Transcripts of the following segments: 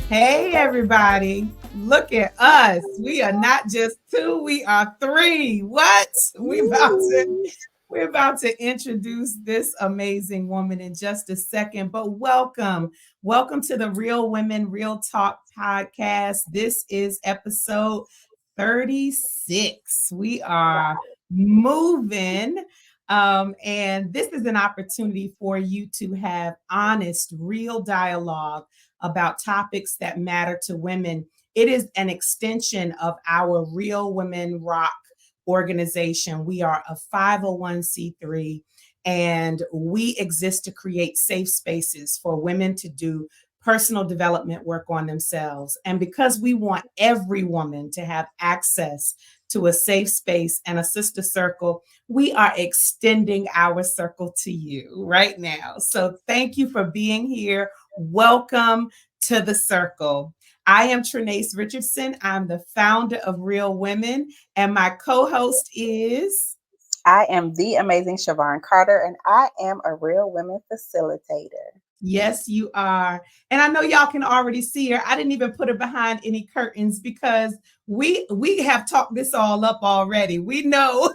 Hey everybody, look at us. We are not just two, we are three. What? We're about to introduce this amazing woman in just a second, but welcome. Welcome to the Real Women Real Talk podcast. This is episode 36. We are moving. And this is an opportunity for you to have honest, real dialogue about topics that matter to women. It is an extension of our Real Women Rock organization. We are a 501c3 and we exist to create safe spaces for women to do personal development work on themselves. And because we want every woman to have access to a safe space and a sister circle, we are extending our circle to you right now. So thank you for being here. Welcome to the circle. I am Trenace Richardson. I'm the founder of Real Women, and my co-host is. I am the amazing Shavon Carter, and I am a real women facilitator. Yes, you are. And I know y'all can already see her. I didn't even put her behind any curtains because we have talked this all up already. We know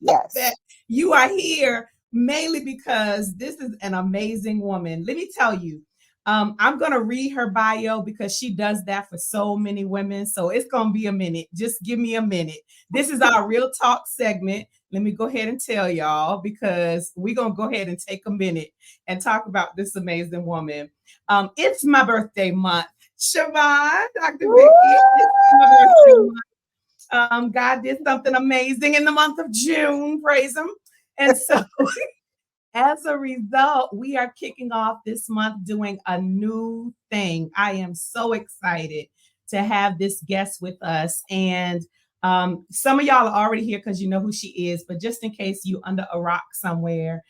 Yes. that you are here mainly because this is an amazing woman. Let me tell you, I'm going to read her bio because she does that for so many women. So it's going to be a minute. Just give me a minute. This is our real talk segment. Let me go ahead and tell y'all because we're going to go ahead and take a minute and talk about this amazing woman. It's my birthday month. Shavon, Dr. Vicky, it's my birthday Woo! month. God did something amazing in the month of June, praise him. And so as a result, we are kicking off this month doing a new thing. I am so excited to have this guest with us. And some of y'all are already here because you know who she is, but just in case you under a rock somewhere,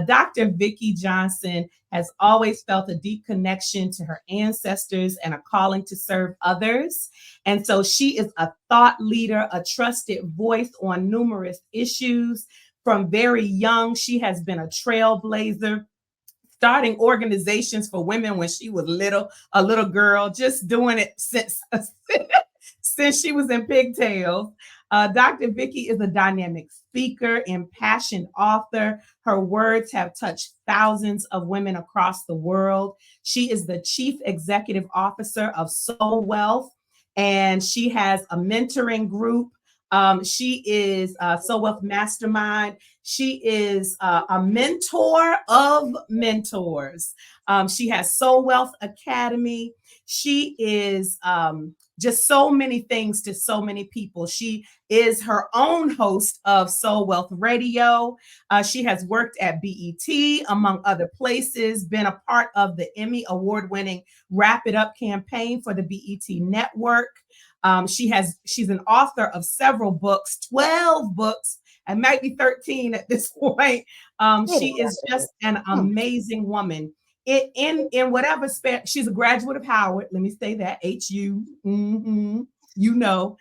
Dr. Vicky Johnson has always felt a deep connection to her ancestors and a calling to serve others. And so she is a thought leader, a trusted voice on numerous issues. From very young, she has been a trailblazer, starting organizations for women when she was a little girl, just doing it since she was in pigtails. Dr. Vicky is a dynamic speaker, impassioned author. Her words have touched thousands of women across the world. She is the chief executive officer of Soul Wealth, and she has a mentoring group. She is Soul Wealth Mastermind. She is a mentor of mentors. She has Soul Wealth Academy. She is just so many things to so many people. She is her own host of Soul Wealth Radio. She has worked at BET, among other places, been a part of the Emmy award-winning Wrap It Up campaign for the BET network. She's an author of several books, 12 books, and might be 13 at this point. She is just an amazing woman. In whatever she's a graduate of Howard. Let me say that HU. Mm-hmm. You know,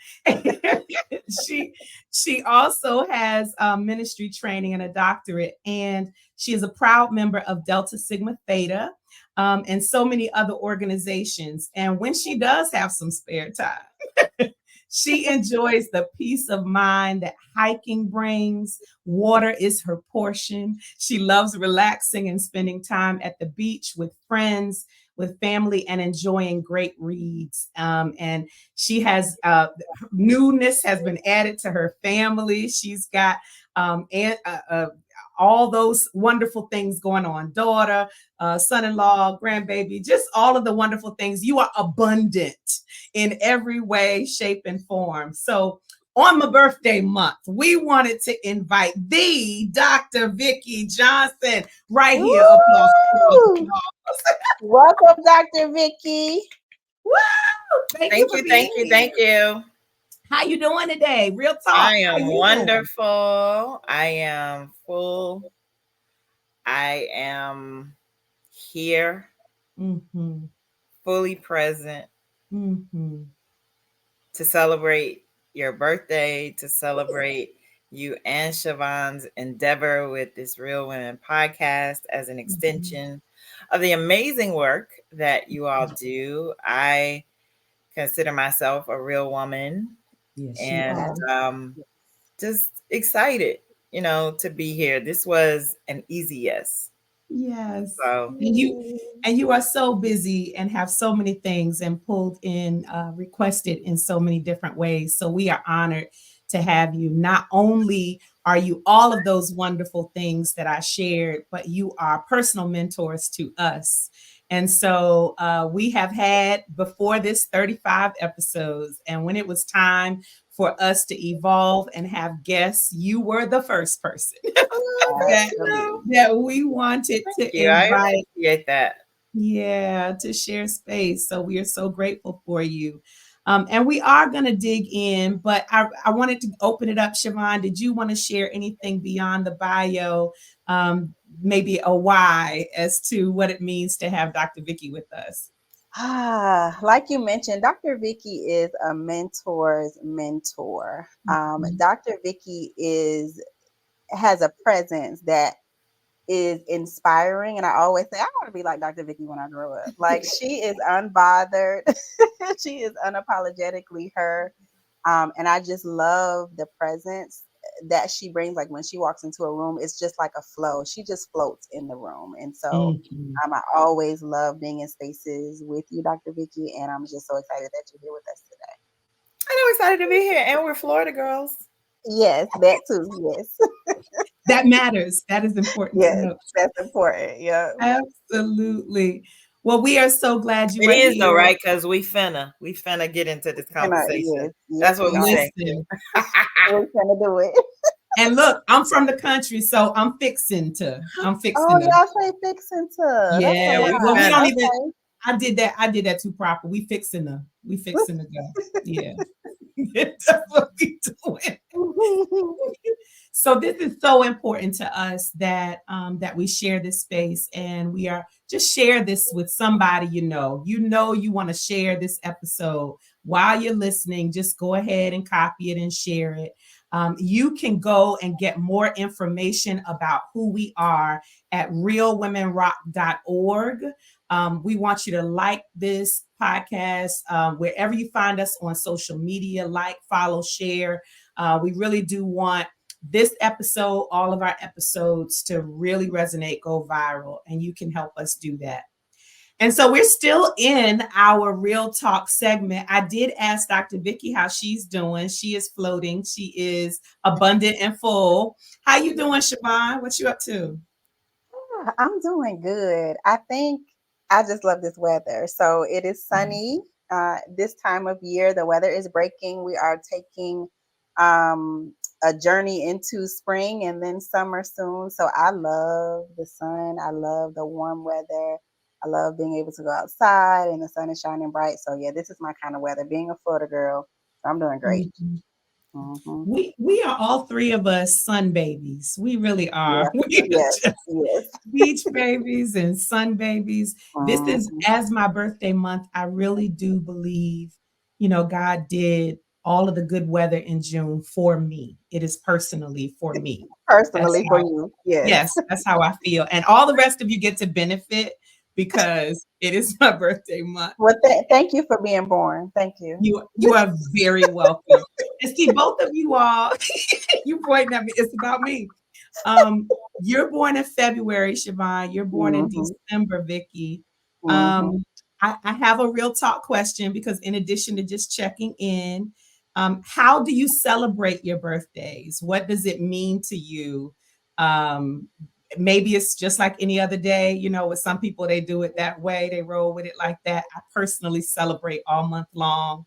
she also has ministry training and a doctorate, and she is a proud member of Delta Sigma Theta and so many other organizations. And when she does have some spare time, she enjoys the peace of mind that hiking brings. Water is her portion. She loves relaxing and spending time at the beach with friends, with family, and enjoying great reads. And she has newness has been added to her family. She's got all those wonderful things going on, daughter, son-in-law, grandbaby, just all of the wonderful things. You are abundant in every way, shape, and form. So on my birthday month, we wanted to invite the Dr. Vicky Johnson right here. Applause, applause, applause. Welcome, Dr. Vicky. Woo! Thank you for being here. Thank you. How you doing today? Real talk. I am wonderful. I am full. I am here, fully present to celebrate your birthday, to celebrate you and Shavon's endeavor with this Real Women podcast as an extension of the amazing work that you all do. I consider myself a real woman Yes, you and are. just excited, to be here. This was an easy yes. Yes. So And you are so busy and have so many things and pulled in, requested in so many different ways. So we are honored to have you. Not only are you all of those wonderful things that I shared, but you are personal mentors to us. And so we have had before this 35 episodes. And when it was time for us to evolve and have guests, you were the first person that Absolutely. that we wanted thank to you. I invite, appreciate that. yeah, to share space. So we are so grateful for you. And we are going to dig in, but I wanted to open it up. Shavon, did you want to share anything beyond the bio? Maybe a why as to what it means to have Dr. Vicky with us? Like you mentioned, Dr. Vicky is a mentor's mentor. Mhm. Dr. Vicky has a presence that is inspiring, and I always say I want to be like Dr. Vicky when I grow up. Like, she is unbothered, she is unapologetically her, and I just love the presence that she brings. Like, when she walks into a room, it's just like a flow. She just floats in the room, and so Mhm. I always love being in spaces with you, Dr. Vicky, and I'm just so excited that you're here with us today. I'm excited to be here, and we're Florida girls. Yes, that too. Yes, That matters. That is important to yes, know. that's important. Yeah, Absolutely. Well, we are so glad you It are is though, here. right? Because we finna get into this and conversation. yes, yes, That's what we we are. say. Listen, We're gonna do it. and look, I'm from the country, so I'm fixing to. I'm Oh, fixing to. y'all say fixing to. That's a Yeah, Yeah, we, we well, we lot. don't finna. even. Okay. I did that too proper. We fixing to go. Yeah, that's what we doing. So this is so important to us that that we share this space, and we are just share this with somebody you know. You want to share this episode while you're listening. Just go ahead and copy it and share it. You can go and get more information about who we are at realwomenrock.org. We want you to like this podcast wherever you find us on social media, like, follow, share. We really do want this episode, all of our episodes, to really resonate, go viral, and you can help us do that. And so we're still in our Real Talk segment. I did ask Dr. Vicky how she's doing. She is floating. She is abundant and full. How you doing, Shavon? What you up to? I'm doing good. I think I just love this weather. So it is sunny this time of year. The weather is breaking. We are taking a journey into spring and then summer soon. So I love the sun. I love the warm weather. I love being able to go outside and the sun is shining bright. So yeah, this is my kind of weather. Being a Florida girl, I'm doing great. Mhm. Hmm. We are all three of us sun babies. We really are. Yeah. We are Yes. just Yes. beach babies and sun babies. This is Hmm. as my birthday month. I really do believe, God did all of the good weather in June for me. It is personally for me. That's Personally for how, you. Yes. yes, that's how I feel. And all the rest of you get to benefit because it is my birthday month. Well, thank you for being born. Thank you. You are very welcome. And see, both of you all, you pointing at me. It's about me. You're born in February, Shavon. You're born in Hmm. December, Vicky. Hmm. I have a real talk question because in addition to just checking in, how do you celebrate your birthdays? What does it mean to you? Um, Maybe it's just like any other day, with some people, they do it that way. They roll with it like that. I personally celebrate all month long.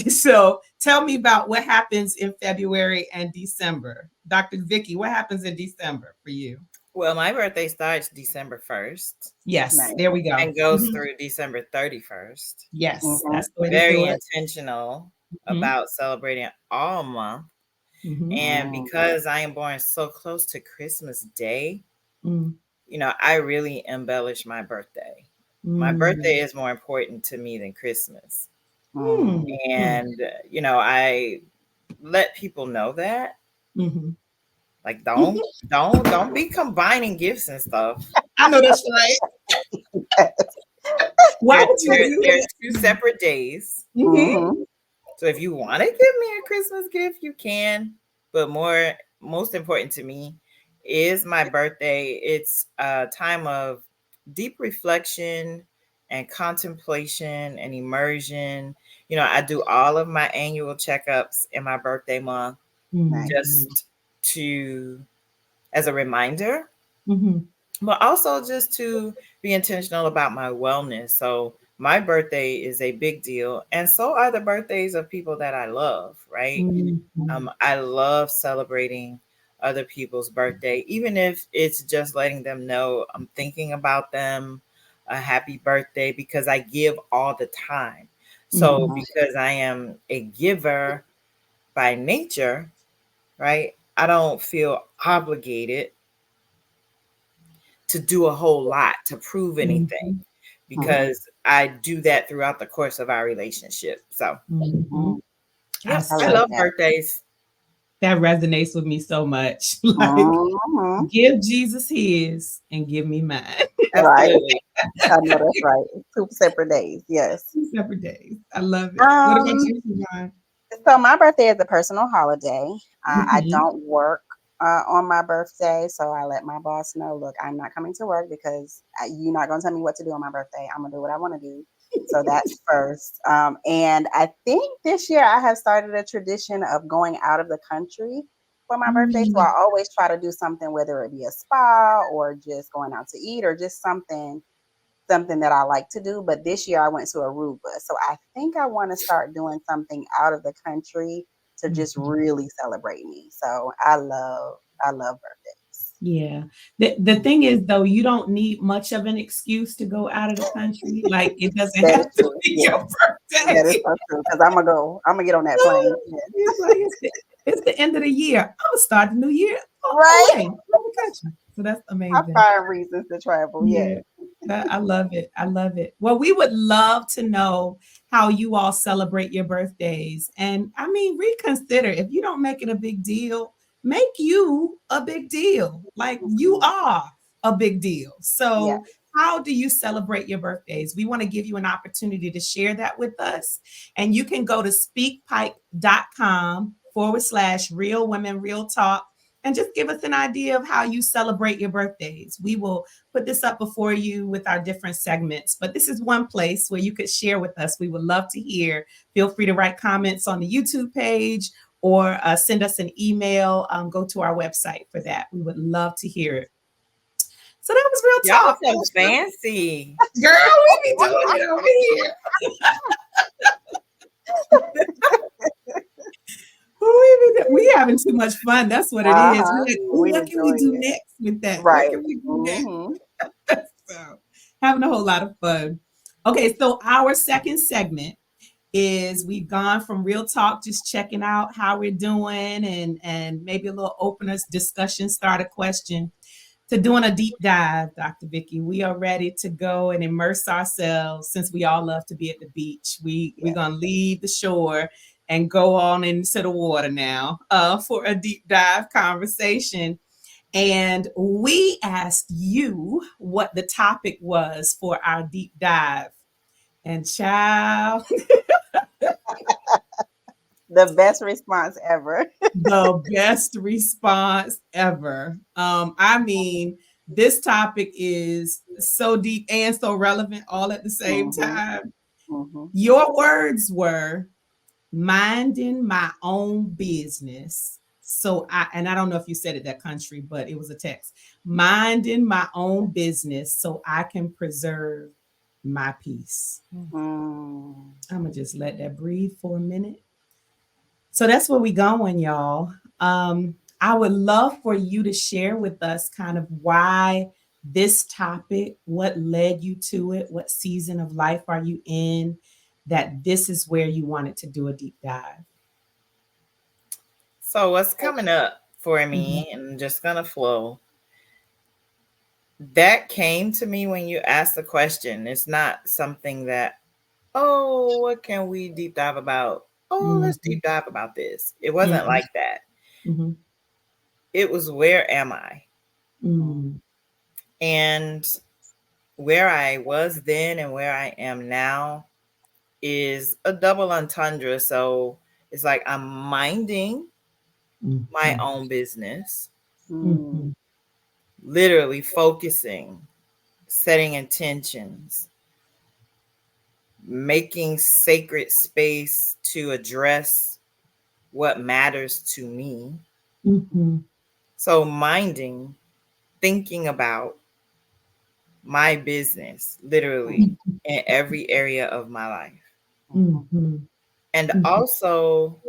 So tell me about what happens in February and December. Dr. Vicky, what happens in December for you? Well, my birthday starts December 1st Yes, Nice. there we go. and goes Mhm. through December 31st. Yes, Hmm. that's the way to do Very it. intentional Mhm, about celebrating all month. mhm, And Hmm. because I am born so close to Christmas Day, mm, I really embellish my birthday. My mm, birthday is more important to me than Christmas. mm, mm, And, I let people know that. mhm, Like don't be combining gifts and stuff. I know that's right. Why would you do They're that? two separate days. Mhm. So if you want to give me a Christmas gift, you can. But most important to me is my birthday. It's a time of deep reflection and contemplation and immersion. I do all of my annual checkups in my birthday month Nice. just to as a reminder, Mhm. but also just to be intentional about my wellness. So my birthday is a big deal, and so are the birthdays of people that I love, right? Mhm. I love celebrating other people's birthday, even if it's just letting them know I'm thinking about them, a happy birthday, because I give all the time. So Mhm. because I am a giver by nature, right? I don't feel obligated to do a whole lot to prove anything Mhm. because I do that throughout the course of our relationship. So, Mhm. I yep, I I so love love that. birthdays. that resonates with me so much. Like, Mhm. give Jesus his and give me mine. Right. Absolutely. I know that's right. Two separate days. Yes. 2 separate days. I love it. What about Um. you, Shavon? So my birthday is a personal holiday. I Mhm. don't work on my birthday, so I let my boss know, look, I'm not coming to work because you're not going to tell me what to do on my birthday. I'm gonna do what I want to do. So that's first. And I think this year I have started a tradition of going out of the country for my birthday. So Mm. I always try to do something, whether it be a spa or just going out to eat or just something that I like to do. But this year I went to Aruba. So I think I want to start doing something out of the country to just Mhm. really celebrate me. So I love birthdays. Yeah. The thing is though, you don't need much of an excuse to go out of the country. Like it doesn't That is have to true. be Yes. your That is birthday. so true. Because I'm gonna go. I'm gonna get on that plane. Yes. It's like it's the end of the year. I'm gonna start the new year Right. away from the country. So that's I amazing. find reasons to travel. Yes. Yeah, I love it. I love it. Well, we would love to know how you all celebrate your birthdays. And I mean, reconsider if you don't make it a big deal, make you a big deal. Like you Mhm. are a big deal. Yeah. So, how do you celebrate your birthdays? We want to give you an opportunity to share that with us. And you can go to speakpipe.com/real women, real talk and just give us an idea of how you celebrate your birthdays. We will put this up before you with our different segments, but this is one place where you could share with us. We would love to hear. Feel free to write comments on the YouTube page or send us an email. Go to our website for that. We would love to hear it. So that was real Y'all talk. so fancy. Girl, we be doing it over here. We having too much fun. That's what it is. Uh-huh. We're like, "Ooh, We what can we enjoy do it. next with that? What Right. can we do next?" Hmm. So having a whole lot of fun. Okay, so our second segment is we've gone from real talk, just checking out how we're doing and maybe a little opener discussion, start a question, to doing a deep dive, Dr. Vicky. We are ready to go and immerse ourselves since we all love to be at the beach. We're Yeah. gonna leave the shore and go on into the water now for a deep dive conversation. And we asked you what the topic was for our deep dive. And child, The best response ever. the best response ever. I mean, this topic is so deep and so relevant all at the same Hmm. time. Hmm. Your words were minding my own business. So and I don't know if you said it that country, but it was a text. Minding my own business so I can preserve my peace. Mm. I'm gonna just let that breathe for a minute. So that's where we going, y'all. I would love for you to share with us kind of why this topic, what led you to it, what season of life are you in, that this is where you wanted to do a deep dive. So what's coming up for Mhm. me, and I'm just gonna flow. That came to me when you asked the question. It's not something that, oh, what can we deep dive about? Oh, let's Mhm. deep dive about this. It wasn't Mhm. like that. Mhm. it was where am I? Mm. And where I was then and where I am now is a double entendre. So it's like I'm minding my Mhm. own business, Mm. literally focusing, setting intentions, making sacred space to address what matters to me. Mhm. So minding, thinking about my business, literally in every area of my life. Mhm. And Mhm. also,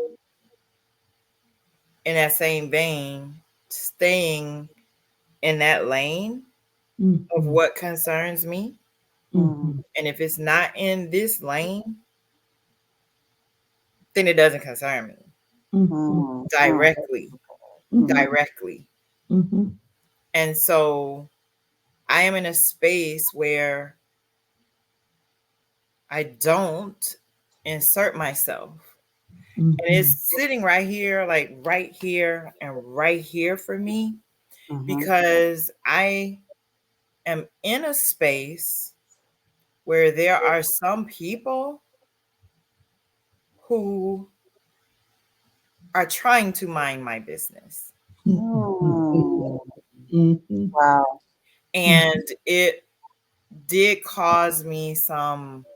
in that same vein, staying in that lane of Mhm. what concerns me. Mhm. And if it's not in this lane, then it doesn't concern me Mhm. directly. Mhm. Directly. Mhm. And so I am in a space where I don't insert myself. And it's Mhm. sitting right here, like right here and right here for me, because I am in a space where there are some people who are trying to mind my business. Mhm. Wow. And it did cause me some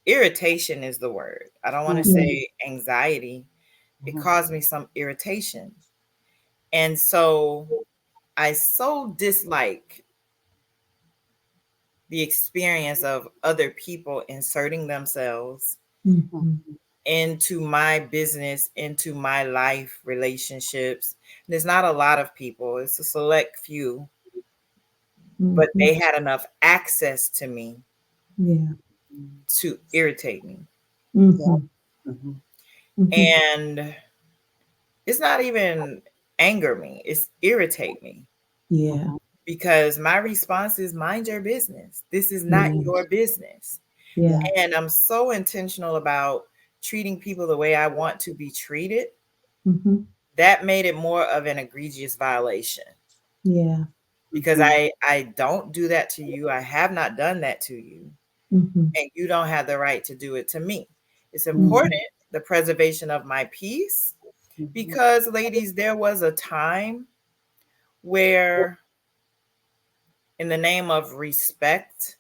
irritation, is the word. I don't want to say anxiety. It caused me some irritation. And so I so dislike the experience of other people inserting themselves Mhm. into my business, into my life, relationships. There's not a lot of people, it's a select few, but Mhm. they had enough access to me Yeah. to irritate me. Mhm. Mhm. Mhm. And it's not even anger me, it's irritate me, Yeah. because my response is mind your business. This is not Yeah. your business. Yeah. And I'm so intentional about treating people the way I want to be treated. Mhm. That made it more of an egregious violation, Yeah. because I don't do that to you. I have not done that to you, Mhm. and you don't have the right to do it to me. It's important, Mhm. the preservation of my peace, because ladies, there was a time where, in the name of respect,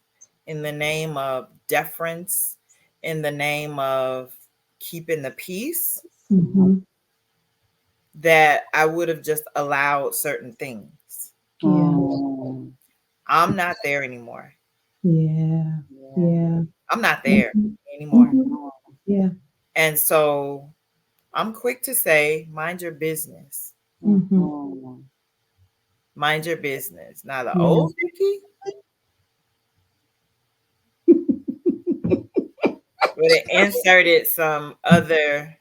in the name of deference, in the name of keeping the peace, Mhm. that I would have just allowed certain things. Yeah. I'm not there anymore. Yeah. Yeah. I'm not there Mhm. anymore. Mhm. Yeah. And so I'm quick to say, mind your business. Mhm. Mind your business. Now, the Yeah. old Vicky would have inserted some other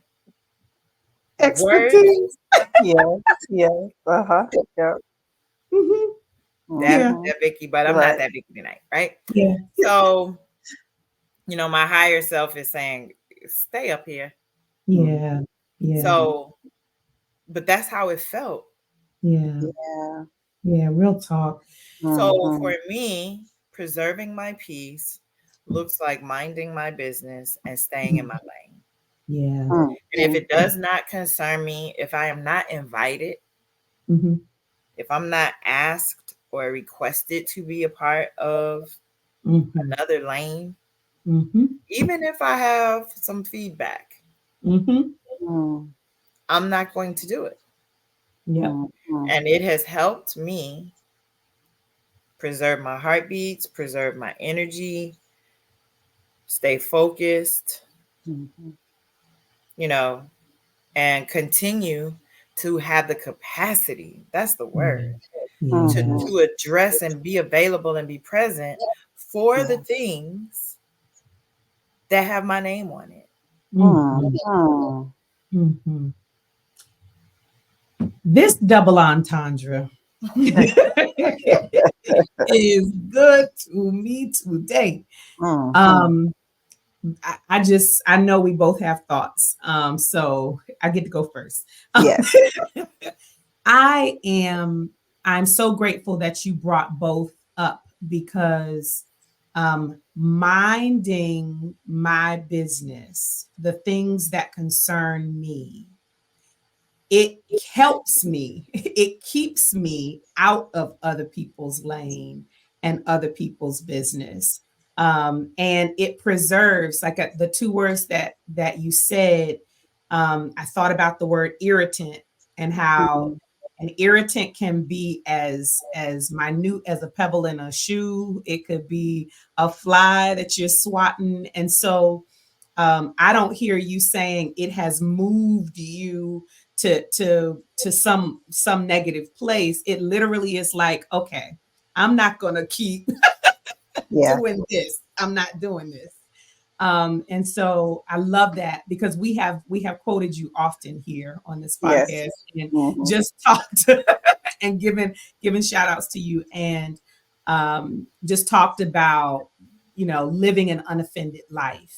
words. Expertise. Yes, yes. Uh-huh. Yep. Mhm. That Yeah. Mhm. that Vicky, but I'm not Right. that Vicky tonight, right? Yeah. So, my higher self is saying, stay up here. Yeah. Yeah. So, but that's how it felt. Yeah. Yeah. Yeah. Real talk. So Mhm. for me, preserving my peace looks like minding my business and staying in my lane. Yeah. And if it Yeah. does not concern me, if I am not invited, Mhm. if I'm not asked or requested to be a part of Mhm. another lane, Mhm. even if I have some feedback, Mhm. Mhm. I'm not going to do it. Yep. Mhm. And it has helped me preserve my heartbeats, preserve my energy, stay focused, Mhm. you know, and continue to have the capacity, that's the word, Yeah. to, Yeah. Mhm. to address and be available and be present for the Yeah. things that have my name on it. Mhm. Mhm. Mhm. This double entendre is good to me today. Mhm. Um, I know we both have thoughts. So I get to go first. Yes. I'm so grateful that you brought both up because minding my business, the things that concern me, it helps me, it keeps me out of other people's lane and other people's business. And it preserves, like the two words that you said. I thought about the word irritant and how Mhm. an irritant can be as minute as a pebble in a shoe. It could be a fly that you're swatting, and so I don't hear you saying it has moved you to some negative place. It literally is like, okay, I'm not gonna keep Yeah. doing this. I'm not doing this. And so I love that because we have quoted you often here on this Yes. podcast and Mhm. just talked and given shout outs to you and just talked about living an unoffended life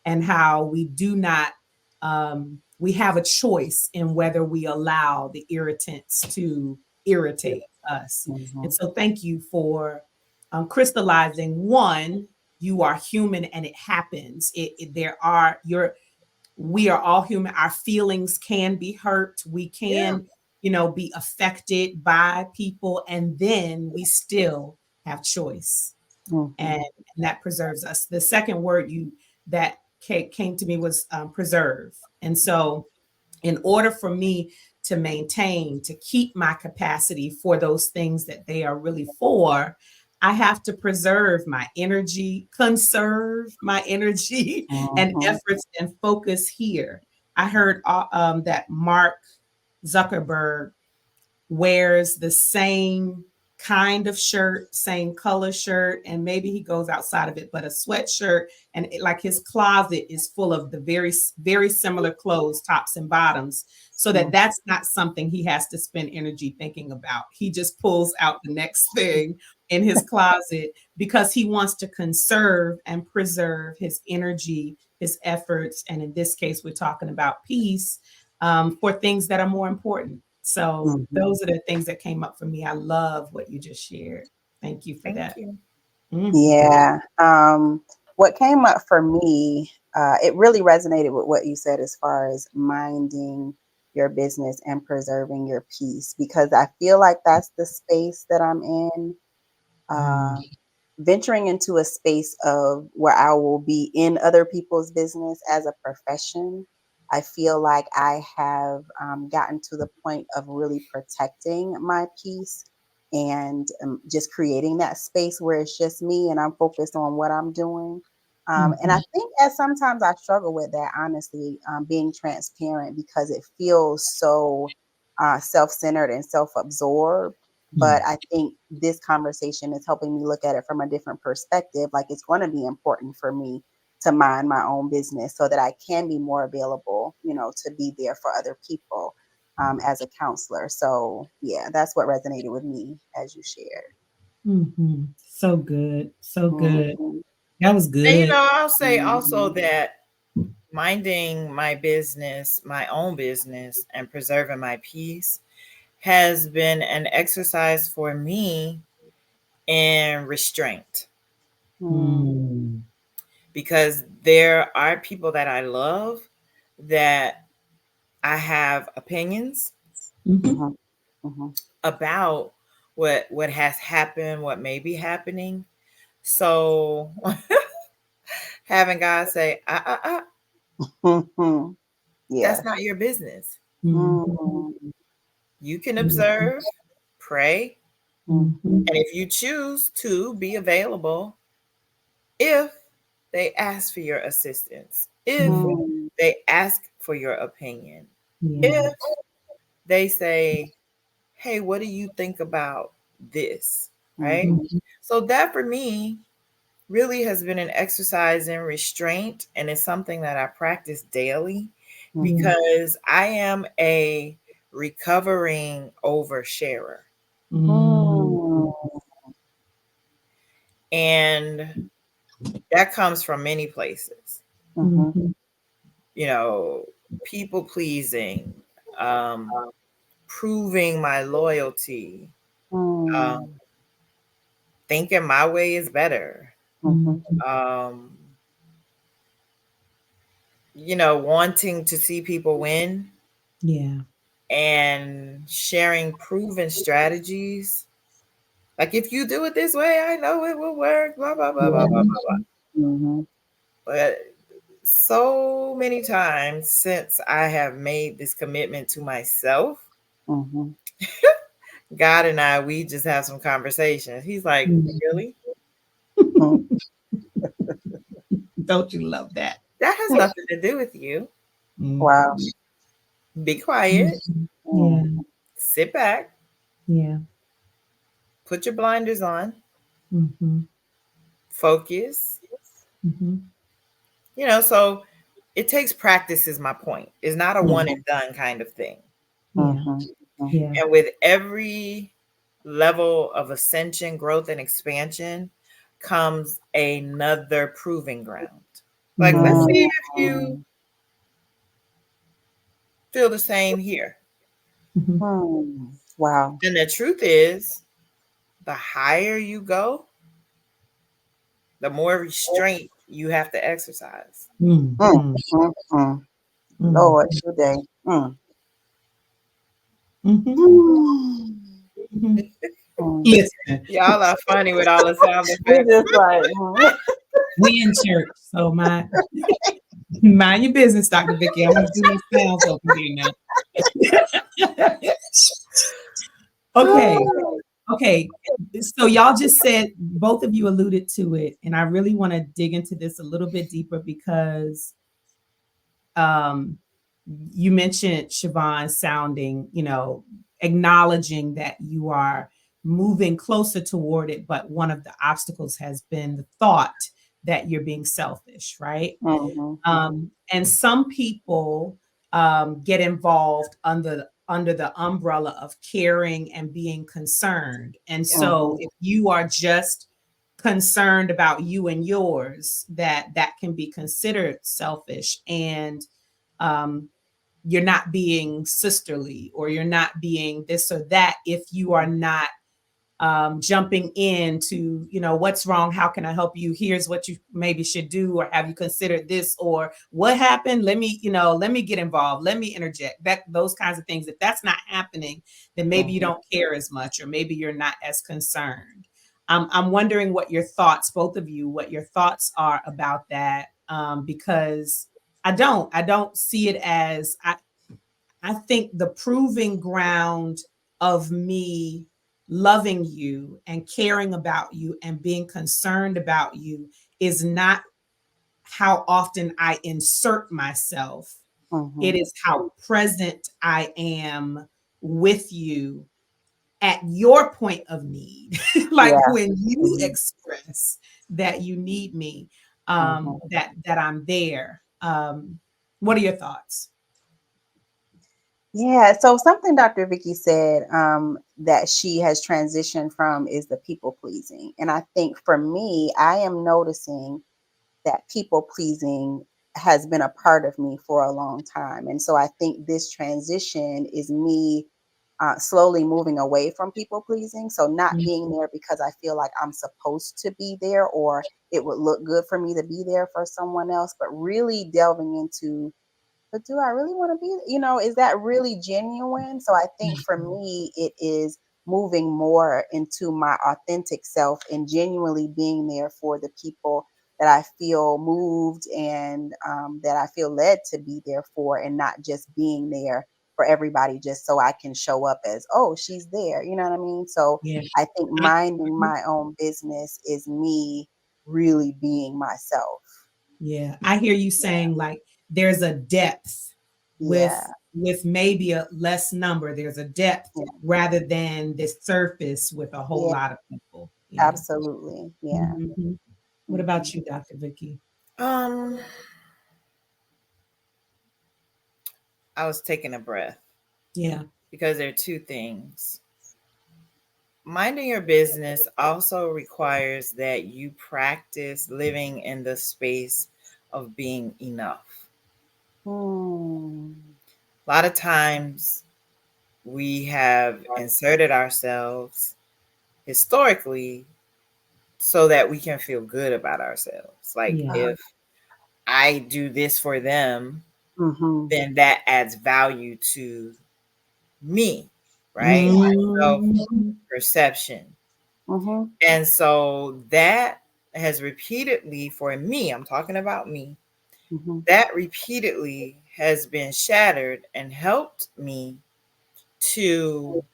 and how we do not we have a choice in whether we allow the irritants to irritate us. And Mhm. so thank you for crystallizing one, you are human and it happens. There are your we are all human. Our feelings can be hurt. We Yeah. can, be affected by people, and then we still have choice, and, Mhm. and that preserves us. The second word you that came to me was preserve, and so in order for me to maintain, to keep my capacity for those things that they are really for, I have to preserve my energy, conserve my energy and Mhm. efforts and focus here. I heard that Mark Zuckerberg wears the same kind of shirt, same color shirt, and maybe he goes outside of it, but a sweatshirt and like his closet is full of the very similar clothes, tops and bottoms, so that Mhm. that's not something he has to spend energy thinking about. He just pulls out the next thing in his closet because he wants to conserve and preserve his energy, his efforts, and in this case, we're talking about peace for things that are more important. So Mhm. those are the things that came up for me. I love what you just shared. Thank you for Thank that. you. Mhm. Yeah. What came up for me, it really resonated with what you said as far as minding your business and preserving your peace, because I feel like that's the space that I'm in. Mm, Uh, Venturing into a space of where I will be in other people's business as a profession, I feel like I have gotten to the point of really protecting my peace and just creating that space where it's just me and I'm focused on what I'm doing. And I mhm, think as sometimes I struggle with that, honestly, being transparent because it feels so self centered and self absorbed. But mm, I think this conversation is helping me look at it from a different perspective. Like it's going to be important for me to mind my own business so that I can be more available, to be there for other people as a counselor. So, yeah, that's what resonated with me as you shared. mhm. So good. So good. Mhm. That was And good. I'll say also Mhm. that minding my business, my own business, and preserving my peace has been an exercise for me in restraint, Mhm. Mm, because there are people that I love that I have opinions mhm, Mhm. Mhm. about what has happened, what may be happening. So having God say, Mhm. that's Yes. not your business. mhm, Mhm. You can mhm, observe, pray, Mhm. and if you choose to be available, if they ask for your assistance, if yeah, Mhm. they ask for your opinion, yeah. if they say, hey, what do you think about this? Right? Mhm. Mhm, So that for me really has been an exercise in restraint, and it's something that I practice daily Mhm. yeah. because I am a recovering oversharer. Mm, Mm. And that comes from many places. Mhm. mhm, You know, people pleasing, um, proving my loyalty, Mm. thinking my way is better, Mhm. wanting to see people win Yeah. and sharing proven strategies. Like, if you do it this way, I know it will work, blah, blah, blah, blah, blah, blah, blah. Mhm. But so many times since I have made this commitment to myself, Mhm. God and I, we just have some conversations. He's like, Mhm. really? Mhm. Don't you love that? That has nothing to do with you. Wow. Be quiet, Yeah. Mm. sit back, Yeah. put your blinders on, Mm-hmm. focus. Mm-hmm. So it takes practice, is my point. It's not a one and done kind of thing. Yeah. Mhm. Mhm. Yeah. And with every level of ascension, growth, and expansion comes another proving ground. Like, let's Yeah. see if you Mm. feel the same here. Mm-hmm. Mm. Wow. And the truth is, the higher you go, the more restraint you have to exercise. Mm. Mm-hmm. Mm. Mm. Mm-hmm. Lord, today. Mm. Mm-hmm. Mm. Mm. Listen, Y'all are funny with all the sound We're effects. just like, mm. we in church, so mind your business, Dr. Vicky. I'm gonna do these sounds over here now. Okay. Okay. So y'all just said, both of you alluded to it, and I really want to dig into this a little bit deeper because um you mentioned Shavon sounding, acknowledging that you are moving closer toward it, but one of the obstacles has been the thought that you're being selfish, right? Mhm. Mhm. And some people get involved under the umbrella of caring and being concerned. And Yeah. so Mhm. if you are just concerned about you and yours, that can be considered selfish. And um, you're not being sisterly, or you're not being this or that if you are not jumping into, what's wrong, how can I help you, here's what you maybe should do, or have you considered this, or what happened, let me get involved, let me interject, that those kinds of things. If that's not happening, then maybe you Mhm. don't care as much, or maybe you're not as concerned. I'm wondering what your thoughts, both of you, what your thoughts are about that, because I don't see it as, I think the proving ground of me loving you and caring about you and being concerned about you is not how often I insert myself. It Mhm. is how present I am with you at your point of need. Like Yeah. when you Mhm. express that you need me, Mhm. that I'm there. What are your thoughts? Yeah, so something Dr. Vicky said that she has transitioned from is the people pleasing. And I think for me, I am noticing that people pleasing has been a part of me for a long time. And so I think this transition is me slowly moving away from people pleasing. So not being there because I feel like I'm supposed to be there or it would look good for me to be there for someone else, but really delving into, but do I really want to be, is that really genuine? So I think for me, it is moving more into my authentic self and genuinely being there for the people that I feel moved and that I feel led to be there for, and not just being there for everybody just so I can show up as, oh, she's there. You know what I mean? So Yeah. I think minding my own business is me really being myself. Yeah, I hear you saying like there's a depth Yeah. with maybe a less number. There's a depth Yeah. rather than this surface with a whole Yeah. lot of people. Yeah. Absolutely. Yeah. Mhm. What Mhm. about you, Dr. Vicky? Um, I was taking a breath Yeah. because there are two things. Minding your business also requires that you practice living in the space of being enough. Mm. A lot of times we have inserted ourselves historically so that we can feel good about ourselves. Like if I do this for them, then that adds value to me, right? So perception. And so that has repeatedly, for me, I'm talking about me, that repeatedly has been shattered and helped me to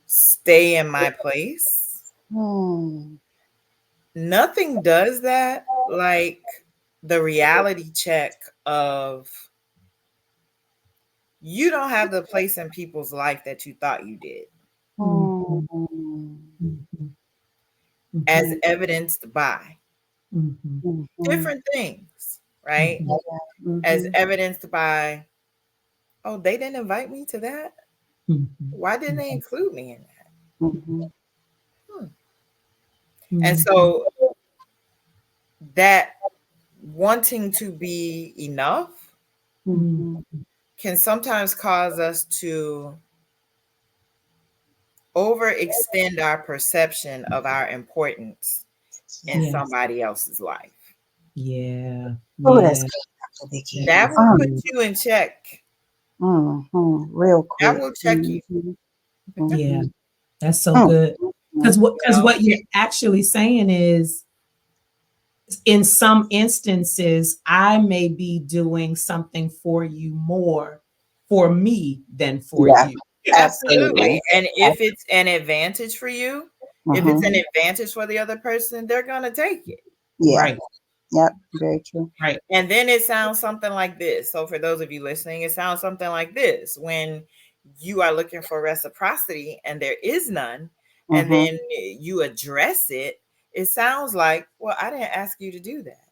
stay in my place. Nothing does that like the reality check of you don't have the place in people's life that you thought you did. As evidenced by different things, right? As evidenced by, oh, they didn't invite me to that. Why didn't they include me in that? And so that wanting to be enough can sometimes cause us to overextend our perception of our importance in somebody else's life. Oh, that's good, Dr. Vicky. That will put you in check. Real quick. That will check you. Yeah, that's so good. Because what you're actually saying is, in some instances, I may be doing something for you more for me than for you. Absolutely. And if it's an advantage for you, if it's an advantage for the other person, they're going to take it. Right. Yep. Very true. Right. And then it sounds something like this. So for those of you listening, it sounds something like this. When you are looking for reciprocity and there is none, and then you address it, it sounds like, well, I didn't ask you to do that.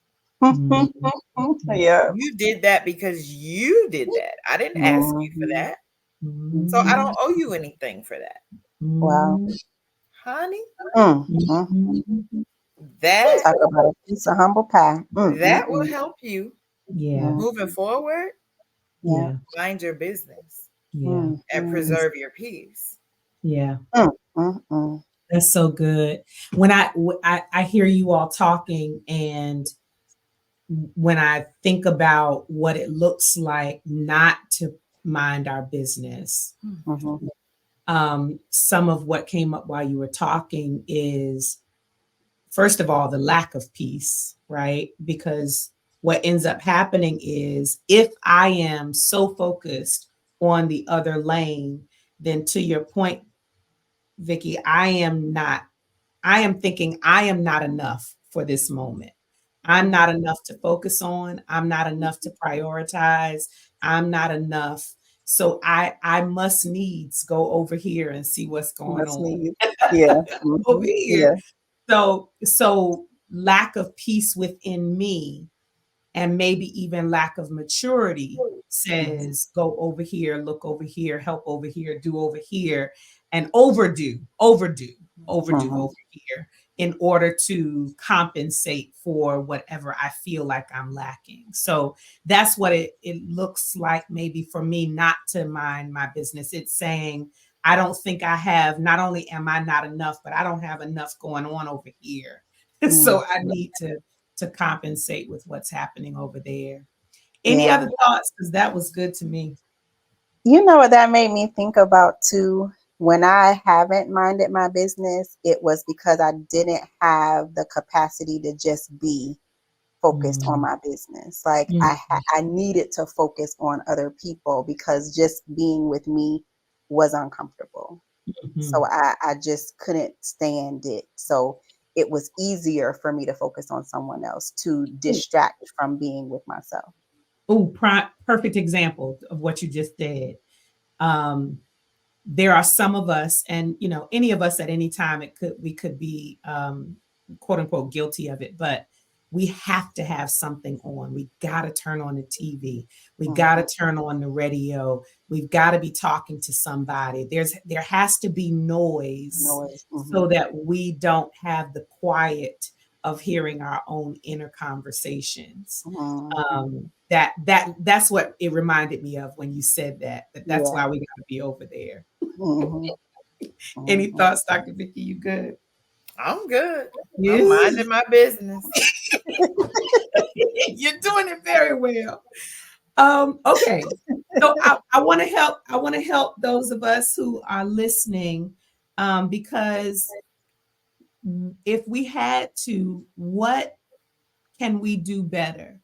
Yeah. You did that because you did that. I didn't ask you for that. So I don't owe you anything for that. Wow. Honey, that talk about a piece of humble pie. That will help you moving forward. Mind your business. And preserve your peace. That's so good. When I hear you all talking, and when I think about what it looks like not to mind our business, some of what came up while you were talking is, first of all, the lack of peace, right? Because what ends up happening is, if I am so focused on the other lane, then to your point, Vicky, I am thinking I am not enough for this moment. I'm not enough to focus on. I'm not enough to prioritize. I'm not enough. So I must needs go over here and see what's going on. Over here. So lack of peace within me, and maybe even lack of maturity, says go over here, look over here, help over here, do over here, and overdo over here, in order to compensate for whatever I feel like I'm lacking. So that's what it looks like, maybe for me, not to mind my business. It's saying, I don't think I have, not only am I not enough, but I don't have enough going on over here. So I need to compensate with what's happening over there. Any other thoughts? Because that was good to me. You know what that made me think about too? When I haven't minded my business, it was because I didn't have the capacity to just be focused on my business. Like I needed to focus on other people, because just being with me was uncomfortable. So I just couldn't stand it. So it was easier for me to focus on someone else, to distract from being with myself. Oh, perfect example of what you just did. There are some of us, and any of us at any time, we could be quote unquote guilty of it, but we have to have something on. We got to turn on the TV. We got to turn on the radio. We've got to be talking to somebody. There has to be noise so that we don't have the quiet of hearing our own inner conversations. Mhm. That's what it reminded me of when you said that. That's Yeah. why we got to be over there. Mhm. Any Mhm. thoughts, Dr. Vicky? You good? I'm good. I'm Yeah. minding my business. You're doing it very well. Okay. So I want to help. I want to help those of us who are listening, because if we had to, what can we do better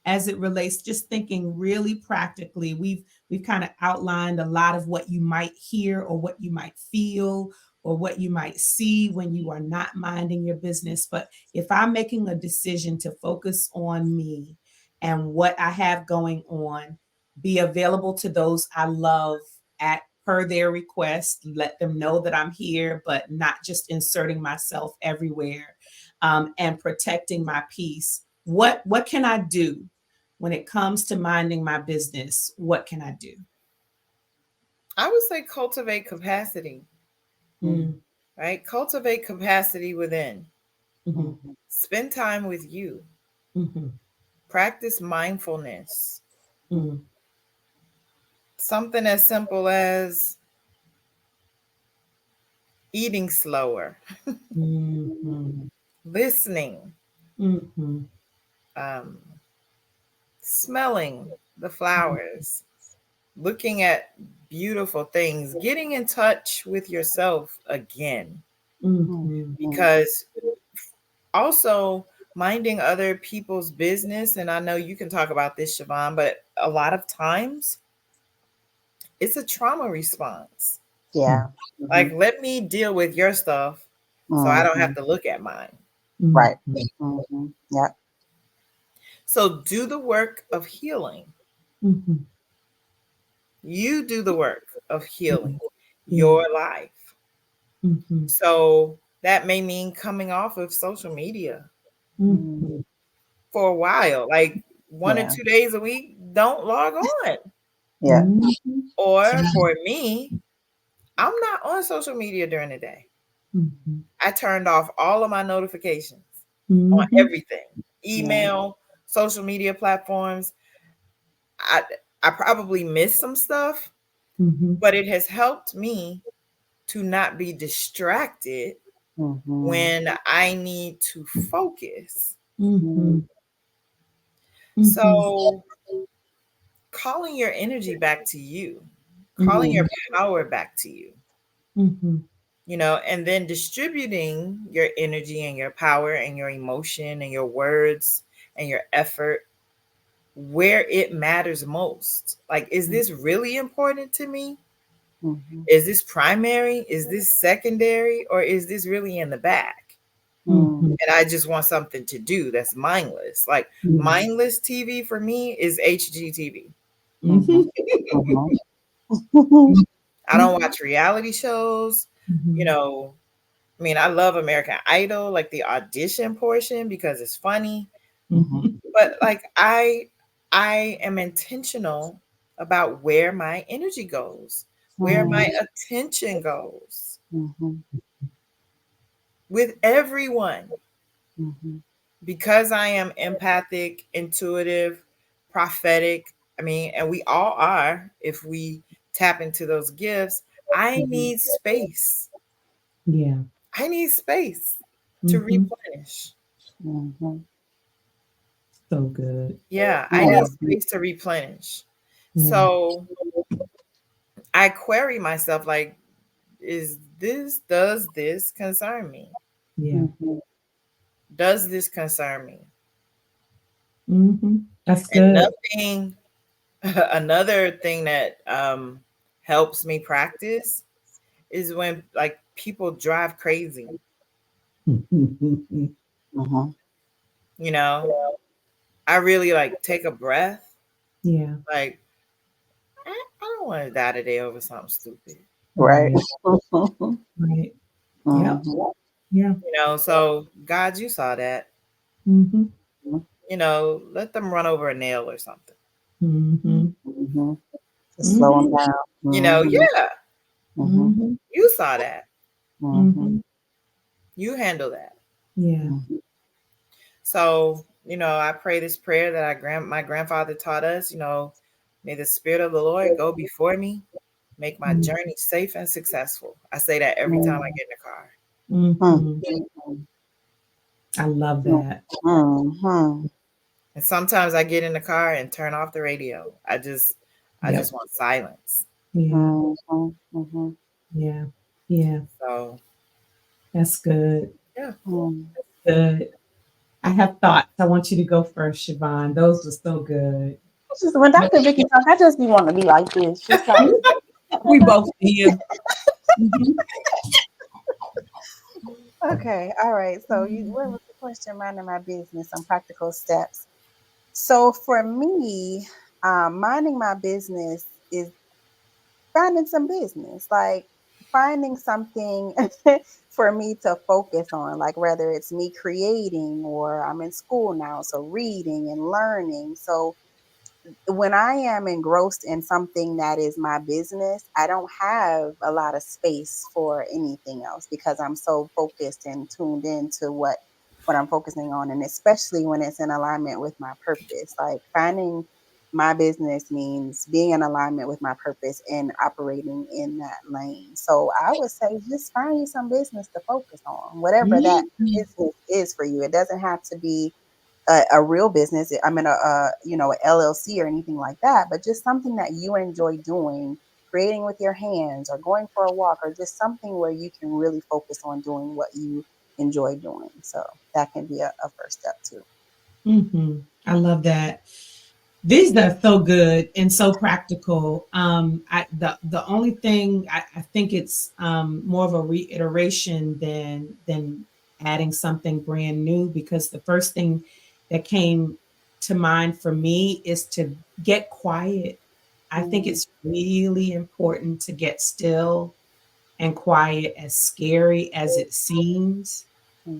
as it relates, just thinking really practically? We've kind of outlined a lot of what you might hear or what you might feel or what you might see when you are not minding your business. But if I'm making a decision to focus on me and what I have going on, be available to those I love at per their request, let them know that I'm here, but not just inserting myself everywhere, and protecting my peace. What can I do when it comes to minding my business? What can I do? I would say cultivate capacity, Mm, right? Cultivate capacity within. mhm, Mhm. Spend time with you. mhm, Practice mindfulness. mm, Something as simple as eating slower, mhm, listening, mhm, um, smelling the flowers, looking at beautiful things, getting in touch with yourself again. mhm, Because also minding other people's business, and I know you can talk about this, Shavon, but a lot of times it's a trauma response. Yeah. Like, Mhm. let me deal with your stuff so I don't have Mhm. to look at mine. Right. mhm, Mhm. Yeah. So do the work of healing. mhm, You do the work of healing mhm. Yeah. your life. Mhm, So that may mean coming off of social media Mhm. mhm, for a while, like 1 or Yeah. 2 days a week, don't log on. Yeah. mhm, Or for me, I'm not on social media during the day. mhm, I turned off all of my notifications on mhm, everything, Yeah. email, social media platforms. I, I probably missed some stuff, mhm, but it has helped me to not be distracted Mhm. when I need to focus. Mhm. mhm, mhm, So, calling your energy back to you, calling mhm, your power back to you, mhm, and then distributing your energy and your power and your emotion and your words and your effort where it matters most. Like, is this really important to me? Mhm. Is this primary? Is this secondary? Or is this really in the back? Mhm. mhm. And I just want something to do that's mindless. Like, Yeah. mindless TV for me is HGTV. Mhm. Mhm. Mhm. I don't watch reality shows. You Mhm. know, I mean, I love American Idol, like the audition portion because it's funny. Mhm. Mhm. But like I am intentional about where my energy goes, where my Mhm. attention goes Mhm. with everyone. Mhm. Because I am empathic, intuitive, prophetic. I mean, and we all are if we tap into those gifts. I Mhm. need space. Yeah. I need space to Mhm. replenish. Mhm. So good. Yeah, I need Yeah. space to replenish. Yeah. So I query myself like, does this concern me? Yeah. Mhm. Does this concern me? That's And good. nothing, another thing that helps me practice is when like people drive crazy, Mhm. you know, I really like take a breath. Yeah. Like, I don't want to die today over something stupid, Right. Right. Right. Yep. Mhm. Yeah. so God, you saw that, Mhm. let them run over a nail or something, Mhm. Mhm. Just slow them Mhm. down. Mhm. yeah, Mhm. Mhm. you saw that, Mhm. Mhm. you handle that. Yeah. Mhm. So, I pray this prayer that my grandfather taught us, may the Spirit of the Lord go before me, make my journey safe and successful. I say that every time I get in the car. I love that. And sometimes I get in the car and turn off the radio. I just want silence. Yeah. Yeah. Yeah. So That's good. yeah. Good. I have thoughts. I want you to go first, Shavon. Those were so good. Just when Dr. Vicky talk, I just be wanting to be like this. Just like We both did. okay, all right. So what was the question? Minding my business, some practical steps. So for me, minding my business is finding some business, like finding something for me to focus on, like whether it's me creating or I'm in school now, so reading and learning. So when I am engrossed in something that is my business, I don't have a lot of space for anything else because I'm so focused and tuned into what I'm focusing on, and especially when it's in alignment with my purpose. Like finding my business means being in alignment with my purpose and operating in that lane. So I would say just find you some business to focus on, whatever that business is for you. It doesn't have to be a real business. I mean, a LLC or anything like that, but just something that you enjoy doing, creating with your hands, or going for a walk, or just something where you can really focus on doing what you enjoy doing. So that can be a first step too. I love that. These are so good and so practical. The only thing I think it's more of a reiteration than adding something brand new, because the first thing that came to mind for me is to get quiet. I think it's really important to get still and quiet, as scary as it seems.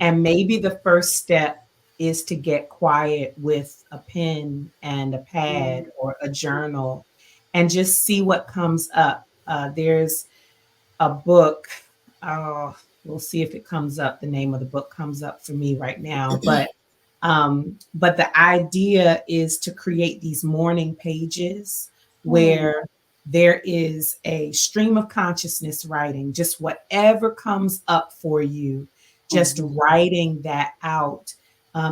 And maybe the first step is to get quiet with a pen and a pad or a journal and just see what comes up. There's a book. We'll see if it comes up. The name of the book comes up for me right now, but the idea is to create these morning pages where there is a stream of consciousness writing, just whatever comes up for you, just writing that out.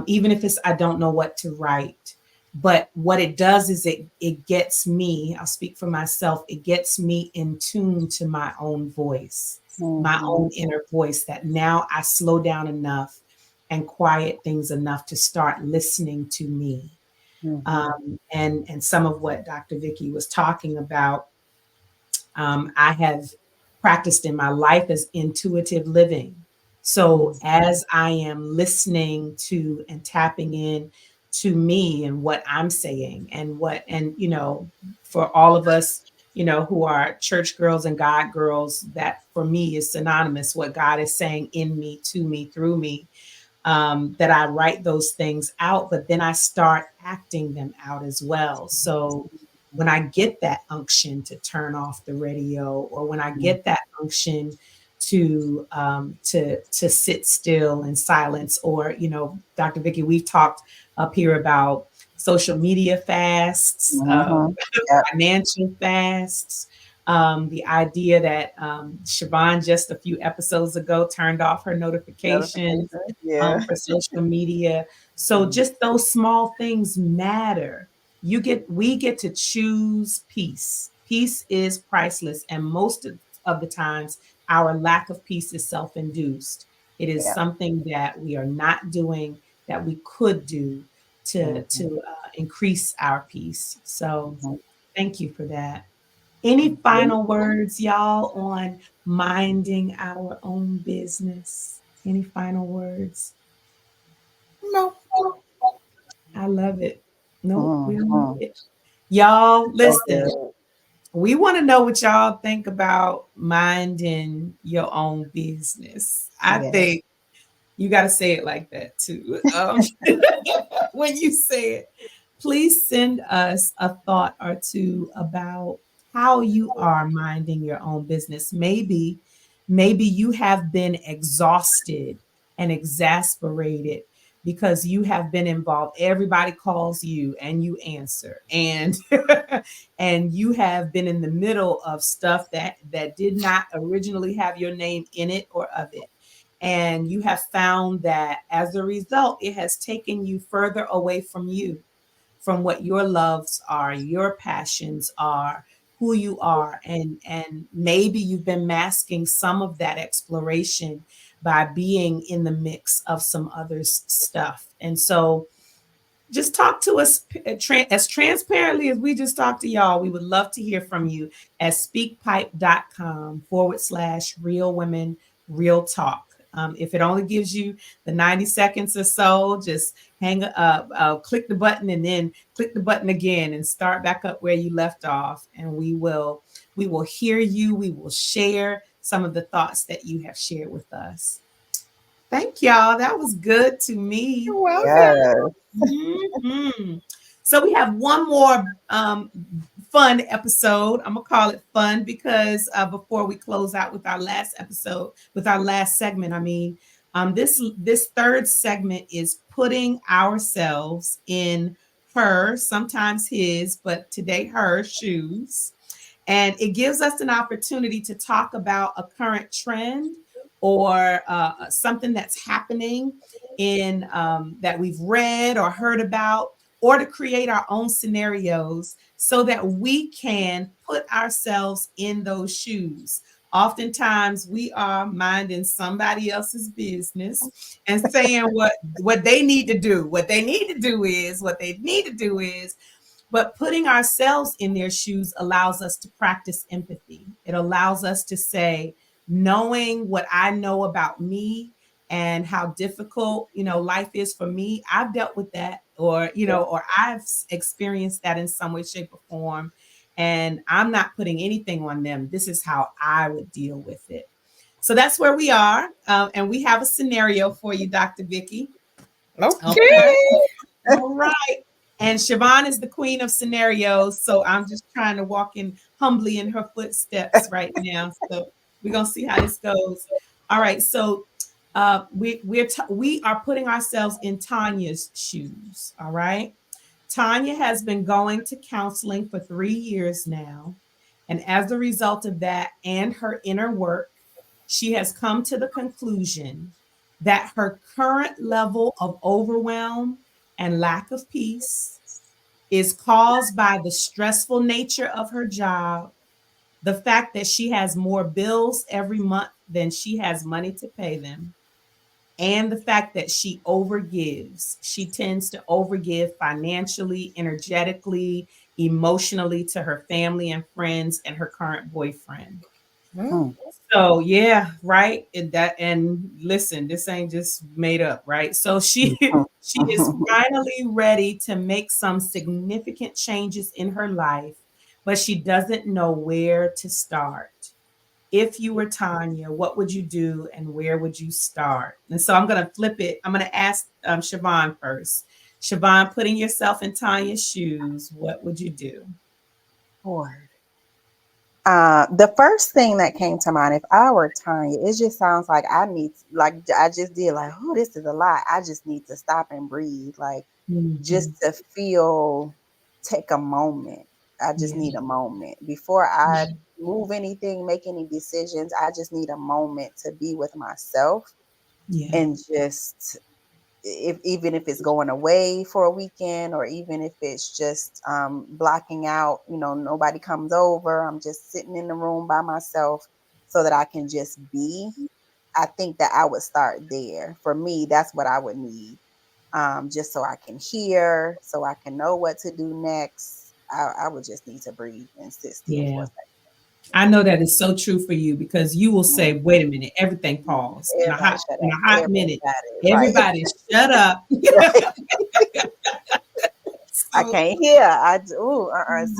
Even if it's, I don't know what to write. But what it does is it gets me, I'll speak for myself, it gets me in tune to my own voice, my own inner voice, that now I slow down enough and quiet things enough to start listening to me. And some of what Dr. Vicky was talking about, I have practiced in my life as intuitive living. So as I am listening to and tapping in to me and what I'm saying and for all of us, who are church girls and God girls, that for me is synonymous, what God is saying in me, to me, through me, that I write those things out, but then I start acting them out as well. So when I get that unction to turn off the radio, or when I get that unction to sit still in silence, or Dr. Vicky, we've talked up here about social media fasts, financial fasts. The idea that Shavon just a few episodes ago turned off her notifications for social media. So just those small things matter. We get to choose peace. Peace is priceless. And most of the times, our lack of peace is self-induced. It is something that we are not doing that we could do to increase our peace. So thank you for that. Any final words, y'all, on minding our own business? Any final words? No. I love it. Nope, we don't need it. Y'all, listen. We want to know what y'all think about minding your own business. I think you got to say it like that too. When you say it, please send us a thought or two about how you are minding your own business. Maybe you have been exhausted and exasperated because you have been involved. Everybody calls you and you answer, and and you have been in the middle of stuff that did not originally have your name in it or of it. And you have found that as a result, it has taken you further away from you, from what your loves are, your passions are, who you are, and maybe you've been masking some of that exploration by being in the mix of some others stuff. And so just talk to us as transparently as we just talked to y'all. We would love to hear from you at speakpipe.com/real women, real talk. If it only gives you the 90 seconds or so, just hang up, click the button and then click the button again and start back up where you left off. And we will hear you. We will share some of the thoughts that you have shared with us. Thank y'all. That was good to me. You're welcome. Yes. Mhm. So we have one more fun episode. I'm gonna call it fun because before we close out with our last episode, with our last segment, this third segment is putting ourselves in her, sometimes his, but today her shoes. And it gives us an opportunity to talk about a current trend or something that's happening in that we've read or heard about, or to create our own scenarios so that we can put ourselves in those shoes. Oftentimes we are minding somebody else's business and saying what they need to do. What they need to do is what they need to do is but putting ourselves in their shoes allows us to practice empathy. It allows us to say, knowing what I know about me and how difficult, life is for me, I've dealt with that, or I've experienced that in some way, shape, or form. And I'm not putting anything on them. This is how I would deal with it. So that's where we are. And we have a scenario for you, Dr. Vicky. Okay. All right. And Shavon is the queen of scenarios. So I'm just trying to walk in humbly in her footsteps right now. So we're going to see how this goes. All right. So we are putting ourselves in Tanya's shoes. All right. Tanya has been going to counseling for 3 years now. And as a result of that and her inner work, she has come to the conclusion that her current level of overwhelm and lack of peace is caused by the stressful nature of her job, the fact that she has more bills every month than she has money to pay them, and the fact that she overgives. She tends to overgive financially, energetically, emotionally to her family and friends and her current boyfriend. Mm. So yeah, right. And listen, this ain't just made up, right? So she is finally ready to make some significant changes in her life, but she doesn't know where to start. If you were Tanya, what would you do and where would you start? And so I'm going to flip it. I'm going to ask Shavon first. Shavon, putting yourself in Tanya's shoes, what would you do? Lord. The first thing that came to mind, if I were Tanya, it just sounds like I just did like, oh, this is a lot. I just need to stop and breathe, like just Mhm. to take a moment. I just Yeah, need a moment before I yeah, move anything, make any decisions. I just need a moment to be with myself yeah, and just even if it's going away for a weekend or even if it's just blocking out, nobody comes over, I'm just sitting in the room by myself so that I can just be. I think that I would start there. For me, that's what I would need, just so I can hear, so I can know what to do next. I would just need to breathe and sit still for yeah. a second. I know that is so true for you because you will say, Mhm. wait a minute, everything paused Everybody shut in up. a hot minute. Everybody, right? Everybody shut up. Right. I So can't hear. It's I too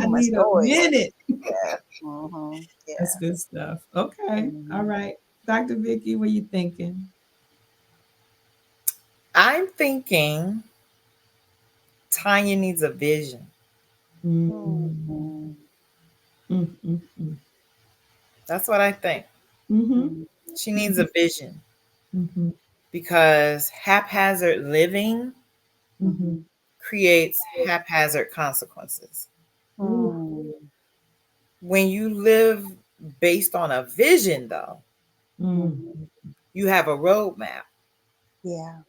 much need a noise. minute. Yeah. Hmm. That's Yeah. good stuff. Okay. All Hmm. right. Dr. Vicky, what are you thinking? I'm thinking Tanya needs a vision. Mm, Hmm. mm, mm, mm. That's what I think. Mhm, She needs a vision. mhm. because haphazard living Mhm. creates haphazard consequences. Mm. When you live based on a vision, though, Mhm. you have a roadmap. Yeah.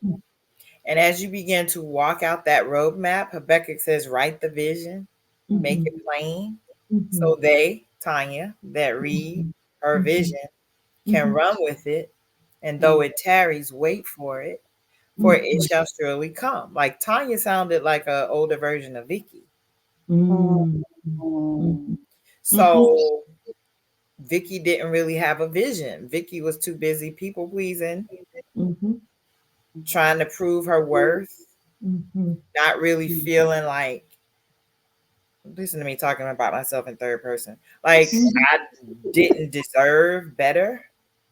And as you begin to walk out that roadmap, Habakkuk says, write the vision, make it Mhm. plain, Mhm. so they, Tanya, that read her Mhm. vision can Mhm. run with it. And though it tarries, wait for it Mhm. shall surely come. Like Tanya sounded like an older version of Vicky. Mm. Mhm. Mm. Mhm. Mhm. So Vicky didn't really have a vision. Vicky was too busy people pleasing, Mhm. trying to prove her worth, Mhm. not really feeling like, listen to me talking about myself in third person, like Mhm. I didn't deserve better,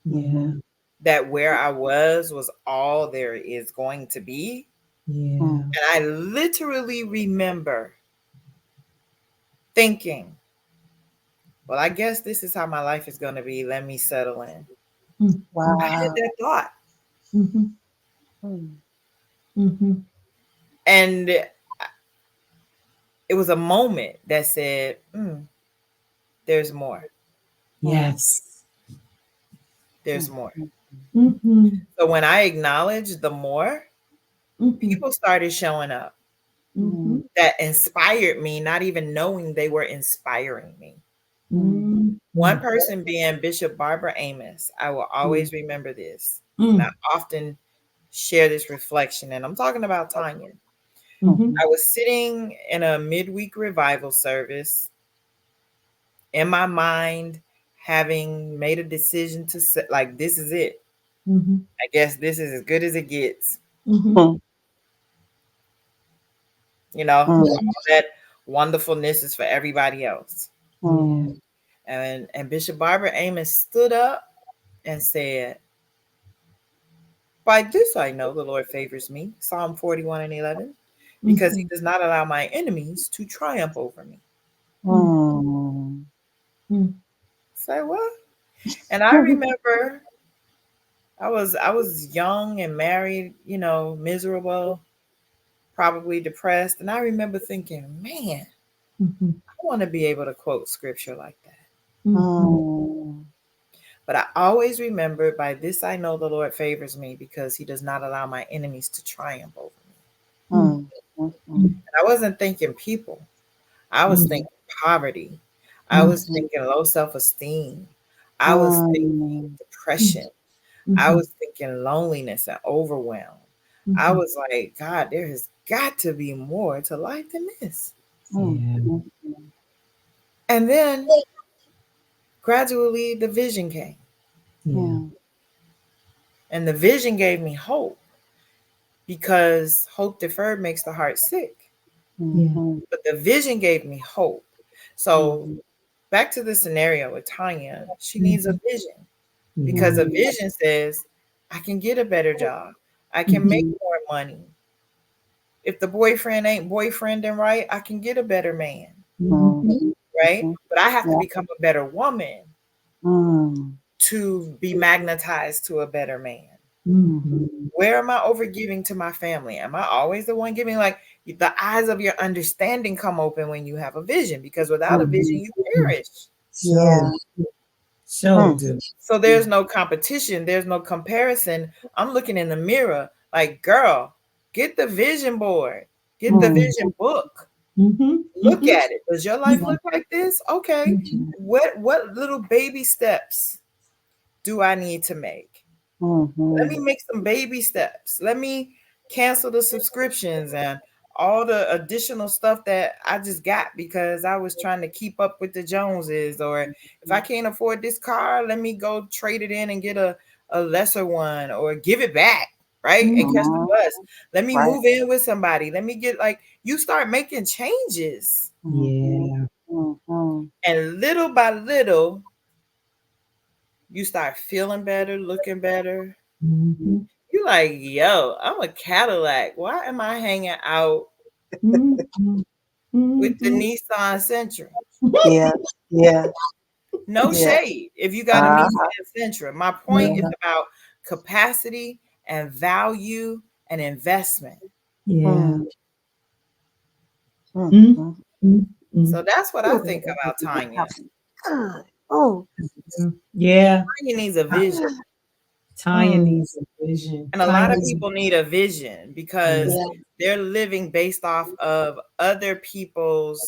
Yeah. Mhm. that where I was all there is going to be. Yeah. Mm. And I literally remember thinking, well, I guess this is how my life is going to be. Let me settle in. I had Wow. that thought. Mhm. Mm. Mhm. And it was a moment that said, there's more. Mm. Yes. There's Mm. more. Mm. Mhm. So when I acknowledged the more, Mhm. people started showing up Mm. Mhm. that inspired me, not even knowing they were inspiring me. Mm. One Mhm. person being Bishop Barbara Amos. I will Mm. always remember this. And I Mm. often share this reflection. And I'm talking about Tanya. Mhm. I was sitting in a midweek revival service in my mind, having made a decision to say, like, this is it. Mhm. I guess this is as good as it gets. Mhm. Mm. Yeah. All that wonderfulness is for everybody else. Yeah. Mm. And Bishop Barbara Amos stood up and said, by this I know the Lord favors me, Psalm 41 and 11, because he Mhm. does not allow my enemies to triumph over me. Mm. Mm. Mm. Say what? And I remember I was young and married, miserable, probably depressed. And I remember thinking, man, Mhm. I want to be able to quote scripture like that. Mhm. Mm. But I always remember, by this I know the Lord favors me because he does not allow my enemies to triumph over me. Mm. Mm. Mm. Mm. Mm. And I wasn't thinking people, I was Mm. thinking poverty. I Mm. was thinking low self esteem. I was thinking Mm. Mm. depression. I Mhm. was thinking loneliness and overwhelm. I Mhm. was like, God, there has got to be more to life than this. Mm. Yeah. Mm. And then gradually the vision came. Yeah. Mm. And the vision gave me hope, because hope deferred makes the heart sick. Yeah. Mm. But the vision gave me hope. So Mm. back to the scenario with Tanya, she needs a Mhm. vision, because Yeah. a Mm. vision says, I can get a better job. I can make Mhm. Mm. more money. If the boyfriend ain't boyfriending right, I can get a better man, Mhm. Mm. right? Mm. But I have to Yeah. become a better woman Mm. to be magnetized to a better man. Mhm. Mhm. Where am I overgiving to my family? Am I always the one giving? Like, the eyes of your understanding come open when you have a vision, because without a vision, Mhm. you Mhm. perish. So, Yeah. so Mm. do. So there's no competition, there's no comparison. I'm looking in the mirror like, girl, get the vision board, get the Mm. vision book. Mhm. Look Mhm. at it. Does your life Yeah. look like this? Okay. Mhm. What little baby steps do I need to make? Let me Mhm. make some baby steps. Let me cancel the subscriptions and all the additional stuff that I just got because I was trying to keep up with the Joneses. Or if I can't afford this car, let me go trade it in and get a lesser one, or give it back, right? And catch the Mhm. bus. Let me Right. move in with somebody. Let me get, like, you start making changes. Mhm. Yeah. Mhm. And little by little, you start feeling better, looking better. Mhm. You like, yo, I'm a Cadillac. Why am I hanging out Mhm. with the Mhm. Nissan Sentra? Yeah. Yeah. No Yeah. shade if you got a Uh-huh. Nissan Sentra. My point is Yeah. about capacity and value and investment. Yeah. Mm, Mm, mm, mm, mm. So that's what I think about Tanya. good. Oh, Yeah. Tanya needs a vision. Tanya needs a vision. And a lot of people need a vision because yeah. they're living based off of other people's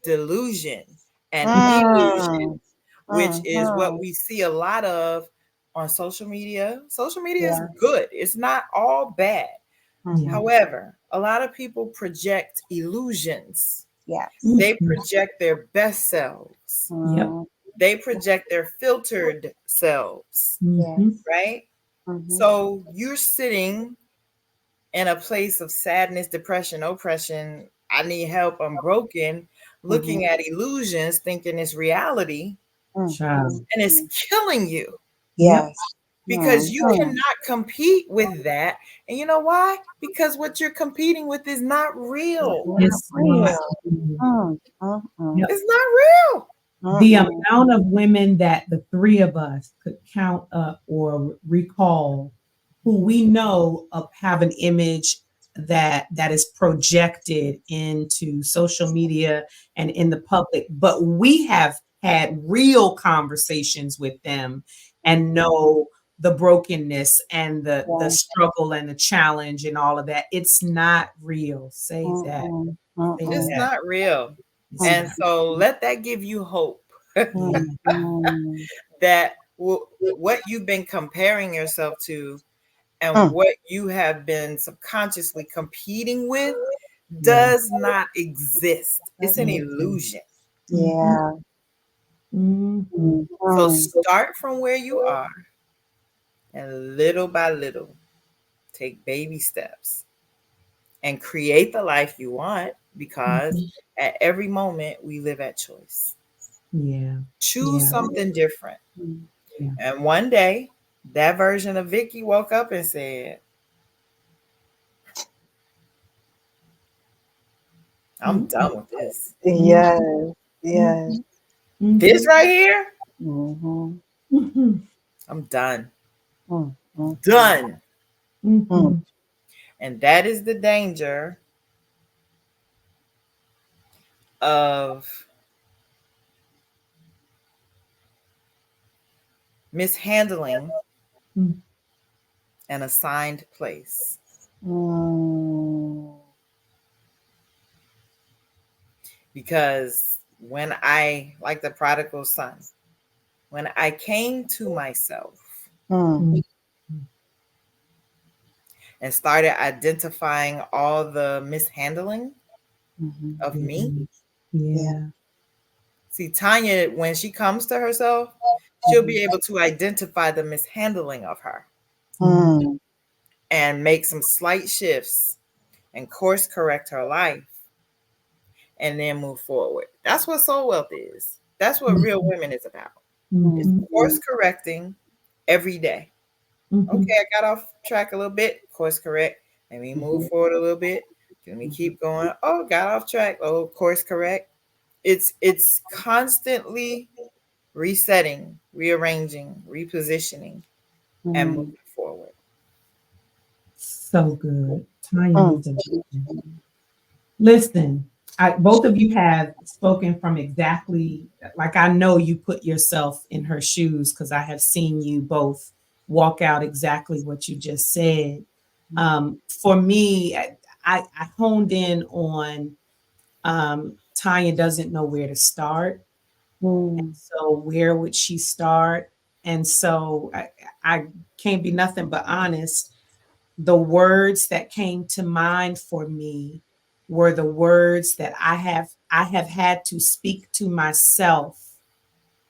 delusion and illusion, Mm, which is what mm, we see a lot of on social media. Social media is yeah. good, it's not all bad. Yeah. However, a lot of people project illusions. Yes. They Mhm. project their best selves, Yep. Mm, they project their filtered selves, yes. Mhm. right? Mm-hmm. So you're sitting in a place of sadness, depression, oppression. I need help, I'm broken, looking at illusions, thinking it's reality, Child. and it's killing you Yep. Yes. because you Mm, cannot compete with that. And you know why? Because what you're competing with is not real. not It's not. real. Yep. It's not real. The amount of women that the three of us could count up or recall who we know of have an image that is projected into social media and in the public, but we have had real conversations with them and know the brokenness and the Yeah. struggle and the challenge and all of that. It's not real. Say that. Say It's that. not real. It's And not. so let that give you hope Yeah. that what you've been comparing yourself to and what you have been subconsciously competing with does not exist. It's an illusion. Yeah. Mhm. So start from where you are and little by little take baby steps and create the life you want because Mhm. at every moment we live at choice. Yeah. Choose Yeah. something different. Yeah. And one day that version of Vicky woke up and said, I'm Mhm. done with this. Yes. Yes. Mhm. Mhm. This right here, Mm-hmm. Mhm. I'm done. Mm-hmm. Done. Mhm. And that is the danger of mishandling Mhm. an assigned place. Mm. Because when I, like the prodigal son, when I came to myself Mm. and started identifying all the mishandling Mm-hmm. of Yeah. me, Yeah. Yeah. see, Tanya, when she comes to herself, she'll be able to identify the mishandling of her Mm. and make some slight shifts and course correct her life and then move forward. That's what soul wealth is. That's what real women is about. It's Mhm. course correcting every day. Okay, Mhm. I got off track a little bit, course correct. Let me move forward a little bit. Let me keep going. Oh, got off track. Oh, course correct. It's constantly resetting, rearranging, repositioning, and Mm. moving forward. So good. Tanya Mm. needs a vision. Listen, both of you have spoken from exactly, like I know you put yourself in her shoes because I have seen you both walk out exactly what you just said. For me, I honed in on Tanya doesn't know where to start. Mm. So where would she start? And so I can't be nothing but honest. The words that came to mind for me were the words that I have had to speak to myself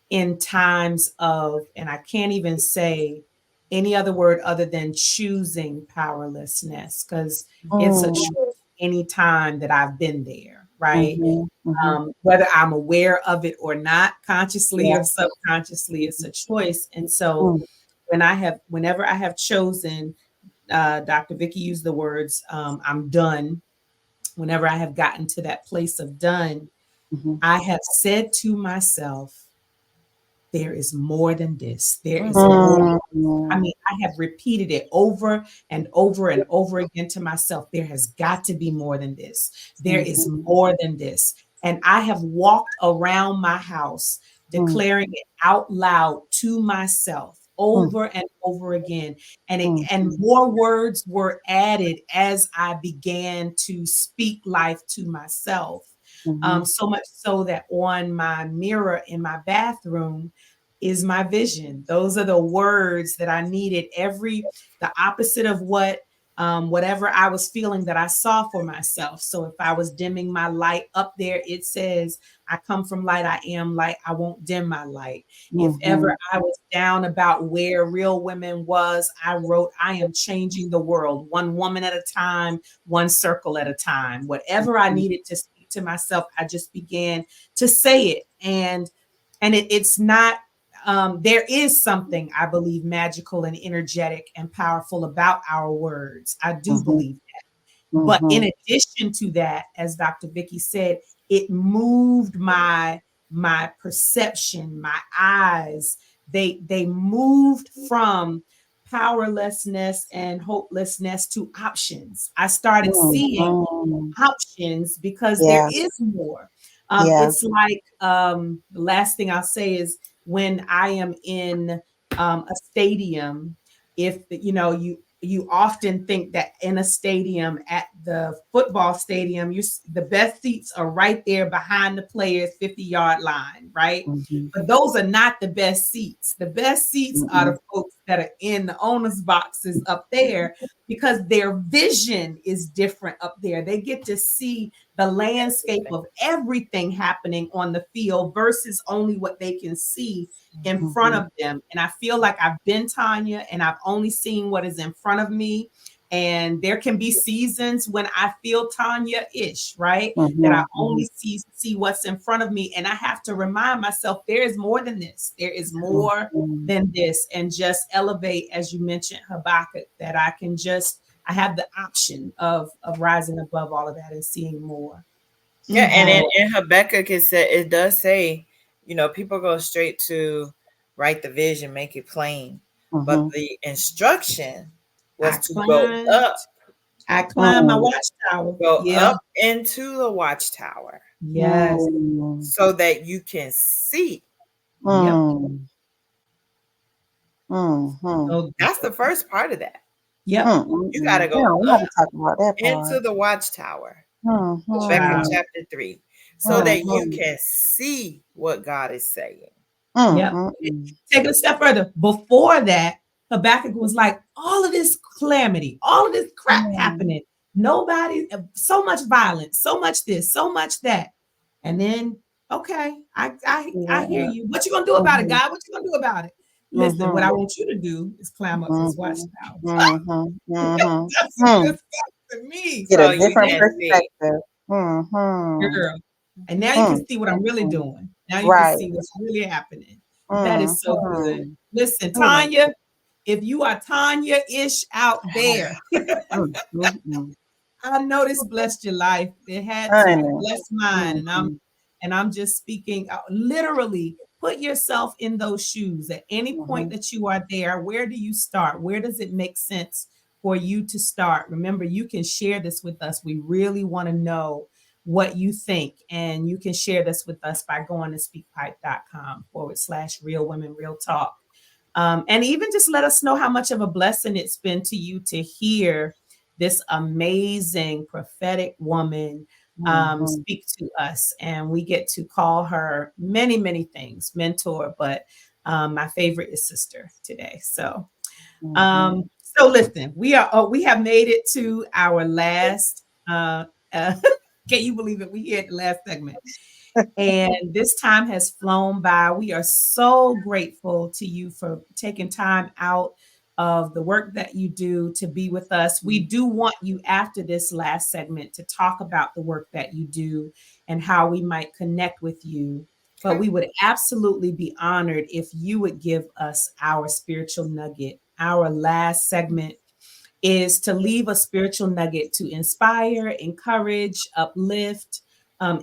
in times of, and I can't even say any other word other than choosing powerlessness, because it's a Mm. choice any time that I've been there, right? Mhm. Mhm. Whether I'm aware of it or not, consciously Yeah. or subconsciously, it's a choice. And so Mm. whenever I have chosen, Dr. Vicky used the words, I'm done. Whenever I have gotten to that place of done, Mhm. I have said to myself, there is more than this. There is more. I Mm. mean, I have repeated it over and over and over again to myself. There has got to be more than this. There is Mhm. more than this. And I have walked around my house Mm. declaring it out loud to myself Mm. over and over again. And Mhm. more words were added as I began to speak life to myself. Mhm. So much so that on my mirror in my bathroom is my vision. Those are the words that I needed. The opposite of whatever I was feeling that I saw for myself. So if I was dimming my light up there, it says, I come from light, I am light, I won't dim my light. If ever Mhm. I was down about where Real Women was, I wrote, I am changing the world, one woman at a time, one circle at a time. Whatever I Mhm. needed to speak to myself, I just began to say it. And it's not there is something, I believe, magical and energetic and powerful about our words. I do Mhm. believe that. But in Mhm. addition to that, as Dr. Vicky said, it moved my perception, my eyes. They moved from powerlessness and hopelessness to options. I started seeing Mhm. options because there Yeah. is more. Yeah. It's like the last thing I'll say is when I am in a stadium, if you often think that in a stadium, at the football stadium, the best seats are right there behind the players 50-yard line, right? Mhm. But those are not the best seats. The best seats are Mhm. the folks that are in the owners boxes up there, because their vision is different up there. They get to see the landscape of everything happening on the field versus only what they can see in front Mhm. of them. And I feel like I've been Tanya and I've only seen what is in front of me. And there can be seasons when I feel Tanya-ish, right? That I Mhm. only Mhm. see what's in front of me. And I have to remind myself there is more than this. There is more Mhm. than this. And just elevate, as you mentioned, Habakkuk, that I have the option of rising above all of that and seeing more. Yeah, and Mhm. in Habakkuk it does say, people go straight to write the vision, make it plain, but Mhm. the instruction was I to climbed, I climbed my Mm. watchtower. go Yeah. up into the watchtower, Yes. Mm. so that you can see. Yep. Mm. Mhm. So That's the first part of that. yep. You got to Mm. go Yeah, we have up to talk about that into part. the watchtower, Habakkuk Child. Mhm. chapter 3, so that you Mhm. can see what God is saying. Yep. Mhm. Take it a step further. Before that, Habakkuk was like, all of this calamity, all of this crap Mhm. happening. Nobody, so much violence, so much this, so much that. And then, okay, I hear Yeah. you. What you gonna do about it, Mhm. God? What you gonna do about it? Listen, what I Mhm. want you to do is climb up this Mhm. watchtower. Mhm. Mhm. That's what Hmm. this got to me, Get a So you different can see. perspective. Mhm. girl. And now you Mm. can see what I'm really Mm. doing. Now you can Right. see what's really happening. That is so good. Mhm. Listen, Mm. Tanya, if you are Tanya-ish out there, Mm. Mm. I know this blessed your life. It had to. It Honey. blessed mine. Mhm. And I'm just speaking literally. Put yourself in those shoes at any point Mhm. that you are there. Where do you start? Where does it make sense for you to start? Remember, you can share this with us. We really want to know what you think. And you can share this with us by going to speakpipe.com/real women, real talk. And even just let us know how much of a blessing it's been to you to hear this amazing prophetic woman Mhm. speak to us. And we get to call her many, many things, mentor, but my favorite is sister today. Mhm. So listen, we have made it to our last. Uh, can you believe it? We here at the last segment. And this time has flown by. We are so grateful to you for taking time out of the work that you do to be with us. We do want you after this last segment to talk about the work that you do and how we might connect with you. But Okay. we would absolutely be honored if you would give us our spiritual nugget. Our last segment is to leave a spiritual nugget to inspire, encourage, uplift,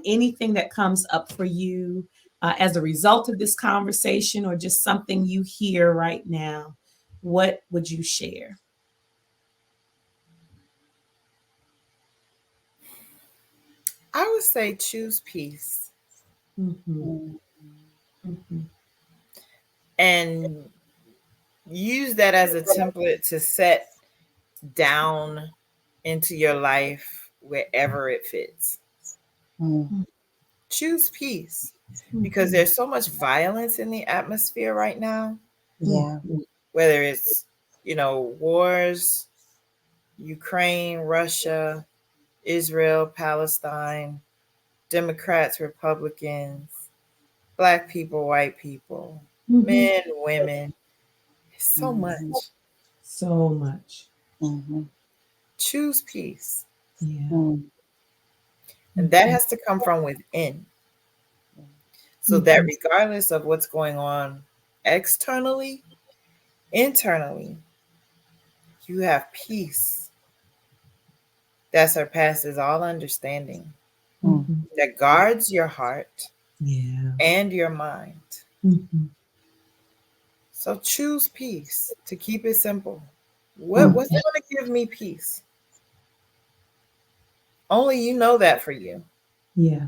anything that comes up for you. as a result of this conversation, or just something you hear right now, what would you share? I would say choose peace. Mm-hmm. Mm-hmm. And use that as a template to set down into your life wherever it fits. Mm. Choose peace, because there's so much violence in the atmosphere right now, Yeah. whether it's, wars, Ukraine, Russia, Israel, Palestine, Democrats, Republicans, Black people, white people, men, women. So much. So much. Mm-hmm. Choose peace. Yeah. Mm. And that has to come from within. So that regardless of what's going on externally, internally, you have peace that surpasses all understanding, that guards your heart and your mind. So choose peace, to keep it simple. What's going to give me peace? Only you know that for you. Yeah.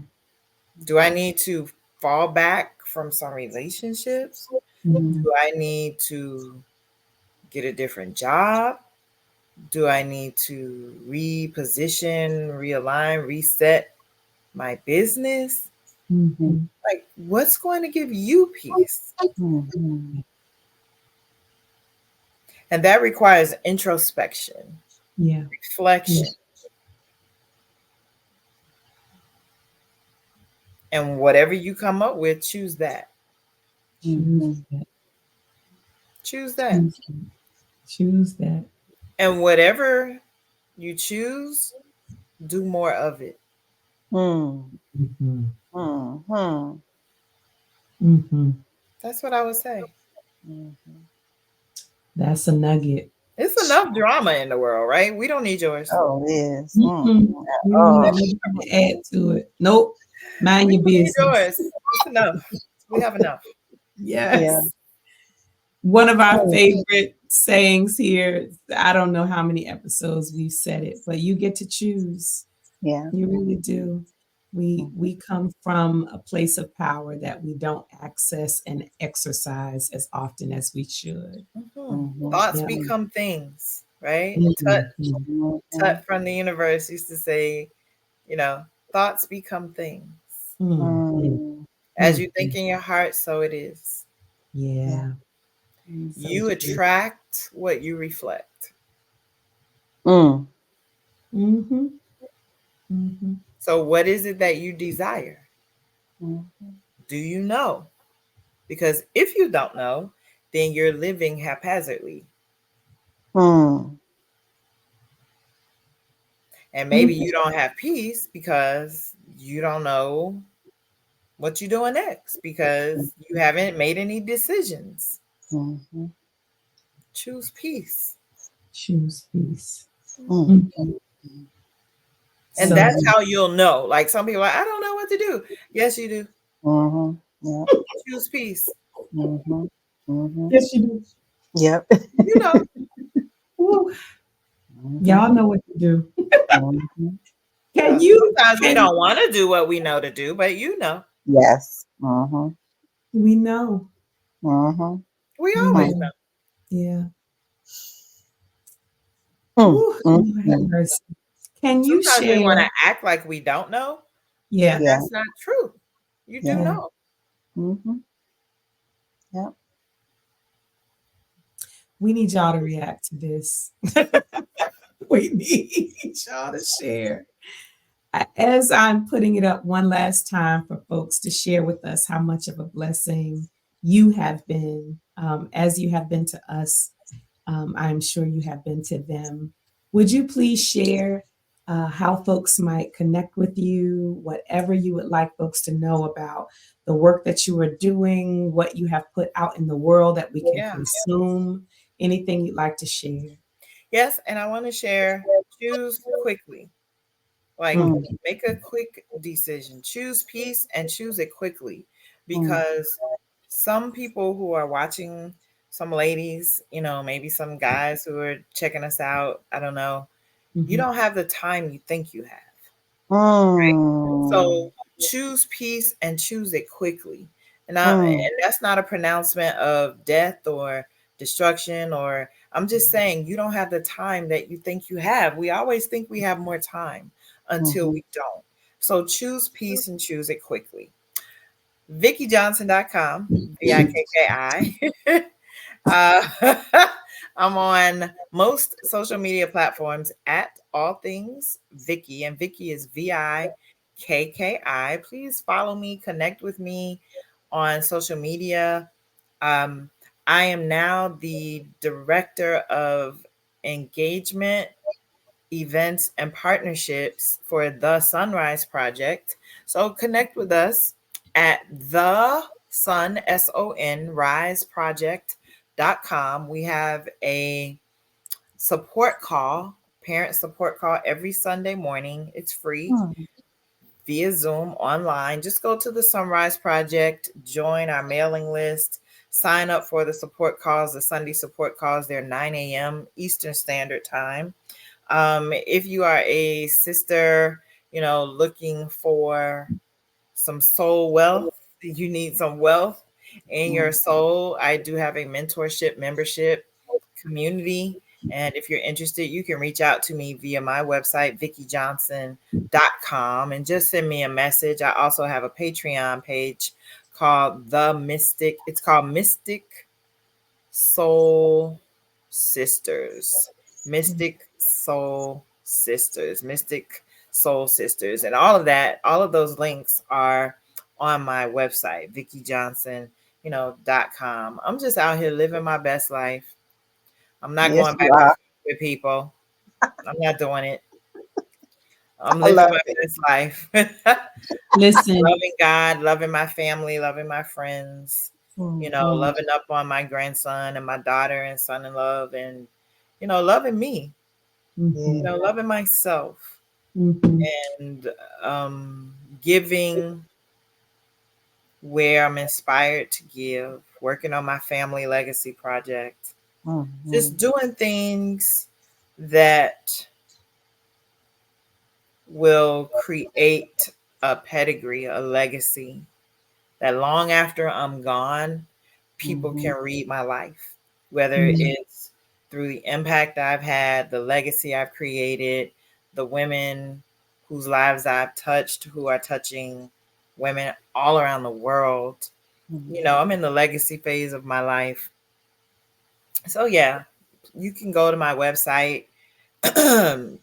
Do I need to fall back from some relationships? Do I need to get a different job? Do I need to reposition, realign, reset my business? Like, what's going to give you peace? Mm-hmm. And that requires introspection, reflection. And whatever you come up with, choose that. Mm-hmm. Choose that. Choose that. And whatever you choose, do more of it. Mm-hmm. That's what I would say. Mm-hmm. That's a nugget. It's enough drama in the world, right? We don't need yours. Oh, it is. You don't need to add to it. Nope. Mind your business. Yours. It's enough. We have enough. Yes. Yeah. One of our favorite sayings here, I don't know how many episodes we've said it, but you get to choose. Yeah. You really do. We come from a place of power that we don't access and exercise as often as we should. Thoughts become things, right? Tut from the universe used to say, thoughts become things. As you think in your heart, so it is. Yeah. You attract what you reflect. So what is it that you desire? Do you know? Because if you don't know, then you're living haphazardly. And maybe you don't have peace because you don't know what you're doing next, because you haven't made any decisions. Choose peace. Choose peace. And that's how you'll know. Like some people are like, I don't know what to do. Yes, you do. Choose peace. Yes, you do. Yep. You know. Y'all know what to do. Sometimes we don't want to do what we know to do, but you know. Yes. We know. We always know. Yeah. Sometimes Can you Sometimes share? we want to act like we don't know. Yeah. That's not true. You do know. Yep. We need y'all to react to this. We need y'all to share. As I'm putting it up one last time for folks to share with us how much of a blessing you have been, as you have been to us, I'm sure you have been to them. Would you please share how folks might connect with you, whatever you would like folks to know about the work that you are doing, what you have put out in the world that we can consume, anything you'd like to share? Yes, and I want to share, choose quickly. Like, make a quick decision. Choose peace and choose it quickly. because some people who are watching, some ladies, maybe some guys who are checking us out, I don't know, you don't have the time you think you have. Right? So choose peace and choose it quickly. And that's not a pronouncement of death or destruction, or I'm just saying you don't have the time that you think you have. We always think we have more time until we don't. So choose peace and choose it quickly. VickiJohnson.com, VIKKI. I'm on most social media platforms at all things Vicky, and Vicky is VIKKI. Please follow me, connect with me on social media. Um, I am now the director of engagement, events, and partnerships for the Sunrise Project. So connect with us at the Sun, SON, Rise Project.com. We have a support call, parent support call every Sunday morning. It's free via Zoom online. Just go to the Sunrise Project, join our mailing list, sign up for the support calls, the Sunday support calls. They're 9 a.m. Eastern Standard Time. If you are a sister, looking for some soul wealth, you need some wealth in your soul, I do have a mentorship membership community. And if you're interested, you can reach out to me via my website, VickiJohnson.com, and just send me a message. I also have a Patreon page called The Mystic. It's called Mystic Soul Sisters. Mystic Soul Sisters. Mystic Soul Sisters. And all of those links are on my website, VickiJohnson.com. I'm just out here living my best life. I'm not going back and forth with people. I'm not doing it. I'm living my best life. Listen, loving God, loving my family, loving my friends, loving up on my grandson and my daughter and son-in-law, and, loving me, loving myself, and giving where I'm inspired to give, working on my family legacy project, just doing things that will create a pedigree, a legacy that long after I'm gone, people can read my life, whether it's through the impact I've had, the legacy I've created, the women whose lives I've touched, who are touching women all around the world. I'm in the legacy phase of my life. So yeah, you can go to my website,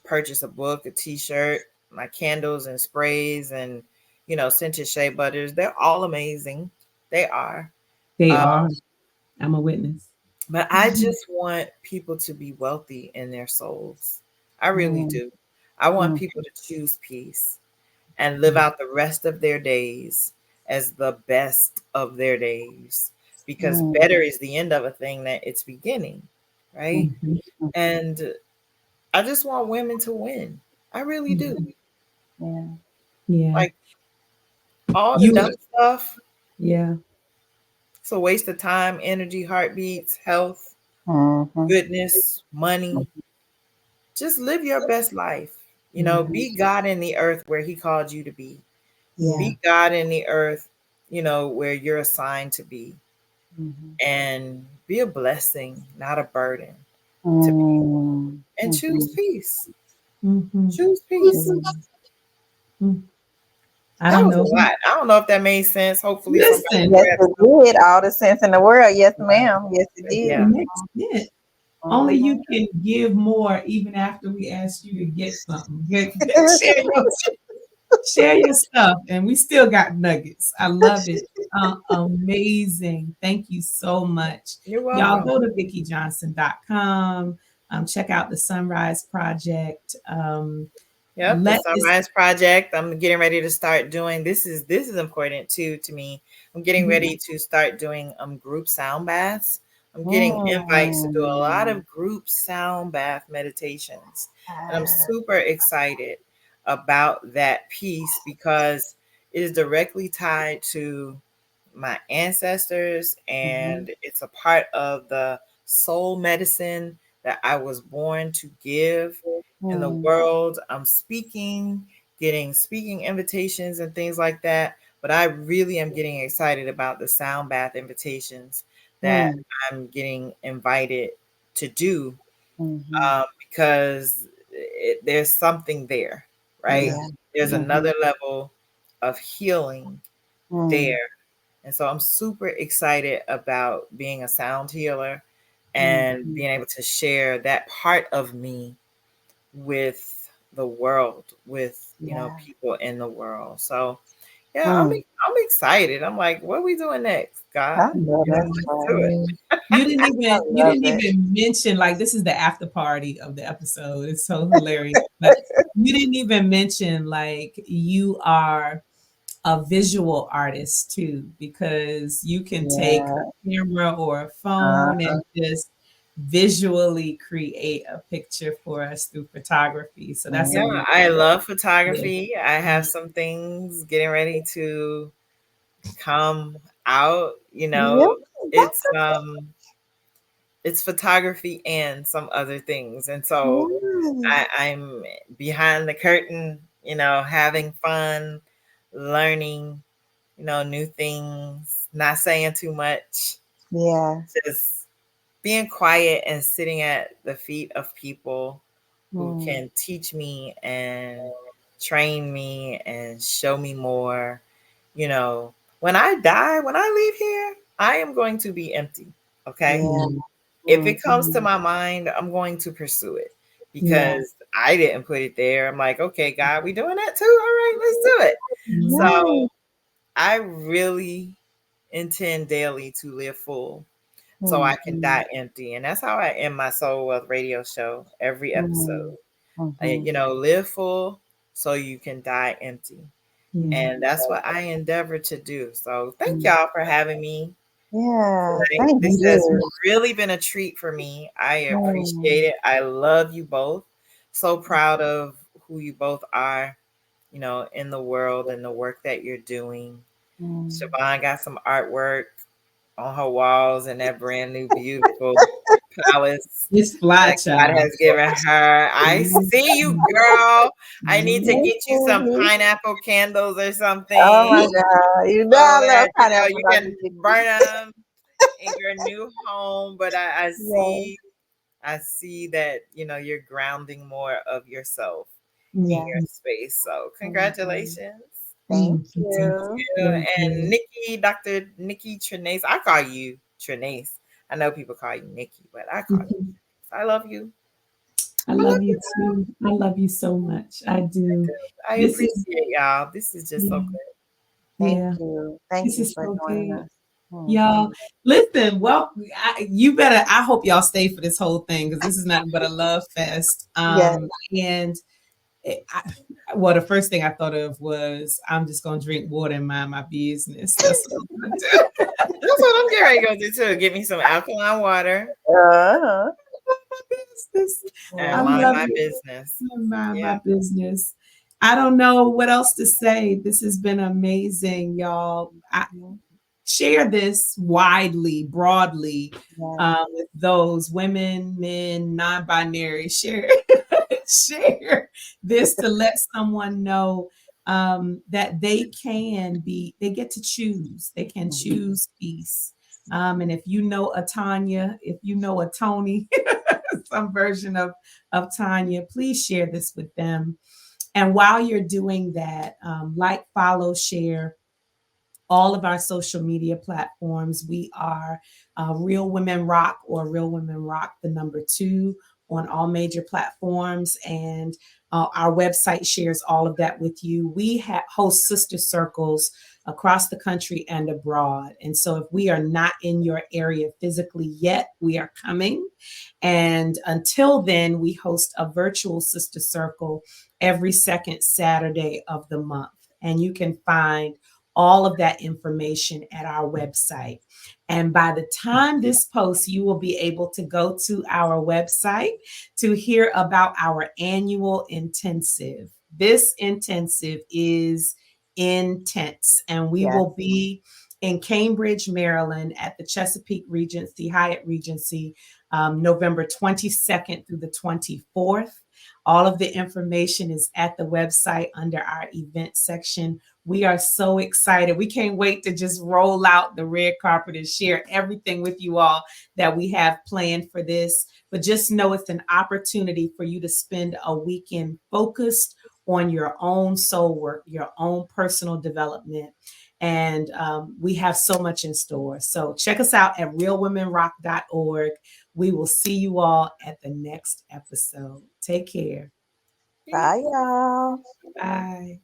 purchase a book, a t-shirt, my candles and sprays, and scented shea butters. They're all amazing. They are. They are. I'm a witness. But I just want people to be wealthy in their souls. I really do. I want people to choose peace and live out the rest of their days as the best of their days, because better is the end of a thing than its beginning, right? And I just want women to win. I really do. Yeah. Like all the dumb stuff. Yeah. It's a waste of time, energy, heartbeats, health, goodness, money. Just live your best life. Be God in the earth where he called you to be. Be God in the earth, where you're assigned to be. And be a blessing, not a burden to people. And choose peace. Choose peace. I don't know. A lot. I don't know if that made sense. Hopefully, yes, it did. All the sense in the world. Yes, ma'am. Yes, it did. Yeah. It makes sense. Only you can give more, even after we ask you to get something. Share your stuff, and we still got nuggets. I love it. Amazing. Thank you so much. You're welcome. Y'all go to VickiJohnson.com. Check out the Sunrise Project. The Sunrise Project. I'm getting ready to start doing this is important too to me. I'm getting ready to start doing group sound baths. I'm getting invites to do a lot of group sound bath meditations. And I'm super excited about that piece because it is directly tied to my ancestors, Mm-hmm. and it's a part of the soul medicine that I was born to give in the Mm. world. I'm speaking, getting speaking invitations and things like that. But I really am getting excited about the sound bath invitations that Mm. I'm getting invited to do, Mm-hmm. because there's something there, right? Yeah. There's Mm-hmm. another level of healing Mm. there. And so I'm super excited about being a sound healer and Mm-hmm. being able to share that part of me with the world, with, Yeah. people in the world. So yeah, Mm. I'm excited. I'm like, what are we doing next, I God? know that's Mhm. Let's do right. it. I You love didn't it. even mention, like, this is the after party of the episode. It's so hilarious. But you didn't even mention, like, you are a visual artist too, because you can take Yeah. a camera or a phone Uh-huh. and just visually create a picture for us through photography. So that's Yeah, Mm. amazing. I love Yeah. photography. I have some things getting ready to come out, Yeah. it's photography and some other things. And so Yes. I'm behind the curtain, having fun, learning, new things, not saying too much, Yeah. just being quiet and sitting at the feet of people who Mm. can teach me and train me and show me more. You know, when I die, when I leave here, I am going to be empty. Okay. Yeah. Mhm. If it comes to Mm-hmm. my mind, I'm going to pursue it Yeah. because I didn't put it there. I'm like, okay, God, we doing that too? All right, let's do it. Nice. So I really intend daily to live full so I can Mm-hmm. die empty. And that's how I end my Soul Wealth radio show every episode. Mm-hmm. Live full so you can die empty. Yeah. And that's what I endeavor to do. So thank Mm. y'all for having me Yeah. tonight. Thank This has you. really been a treat for me. I Mm. appreciate it. I love you both. So proud of who you both are, in the world and the work that you're doing. Mm. Shavon got some artwork on her walls in that brand new beautiful palace It's fly, that God child. has given her. I see you, girl. I need to Thank get you some you. pineapple candles or Oh something my God. You know so I love that pineapple. you Dr. can Nikki. burn them in your new home. But Yes. I see that you're grounding more of yourself in Yes. your space. So Mhm. congratulations. Thank Mhm. Thank you. You. you. And Nikki, Dr. Nikki Trenace, I call you Trenace. I know people call you Nikki, but I call you Mhm. Trenace. I love you. I I love love you. you too. I love you so much. I do. I This is, appreciate y'all. This is just so yeah, good. Thank yeah. you. Thank This you is for so joining good. us. Y'all, Mhm. listen, well, you better, I hope y'all stay for this whole thing because this is nothing but a love fest. Yes. And well, the first thing I thought of was I'm just going to drink water and mind my business. That's what I'm going to do. That's what I'm getting ready to go do too. Get me some alkaline water Uh-huh. My business. and I Yeah. mind love my it. business. Mind Yeah. my business. I don't know what else to say. This has been amazing, y'all. Mhm. Share this widely, broadly, Yes. with those women, men, non-binary. Share, share this to let someone know that they can be. They get to choose. They can Mhm. choose peace. And if you know a Tanya, if you know a Tony, some version of Tanya, please share this with them. And while you're doing that, like, follow, share all of our social media platforms. We are Real Women Rock, or Real Women Rock, the number 2, on all major platforms. And our website shares all of that with you. We host sister circles across the country and abroad. And so if we are not in your area physically yet, we are coming. And until then, we host a virtual sister circle every second Saturday of the month. And you can find all of that information at our website. And by the time this posts, you will be able to go to our website to hear about our annual intensive. This intensive is intense, and we Yes. will be in Cambridge, Maryland at the Chesapeake Regency, Hyatt Regency, November 22nd through the 24th. All of the information is at the website under our event section. We are so excited. We can't wait to just roll out the red carpet and share everything with you all that we have planned for this. But just know it's an opportunity for you to spend a weekend focused on your own soul work, your own personal development. And we have so much in store. So check us out at realwomenrock.org. We will see you all at the next episode. Take care. Bye, y'all. Bye.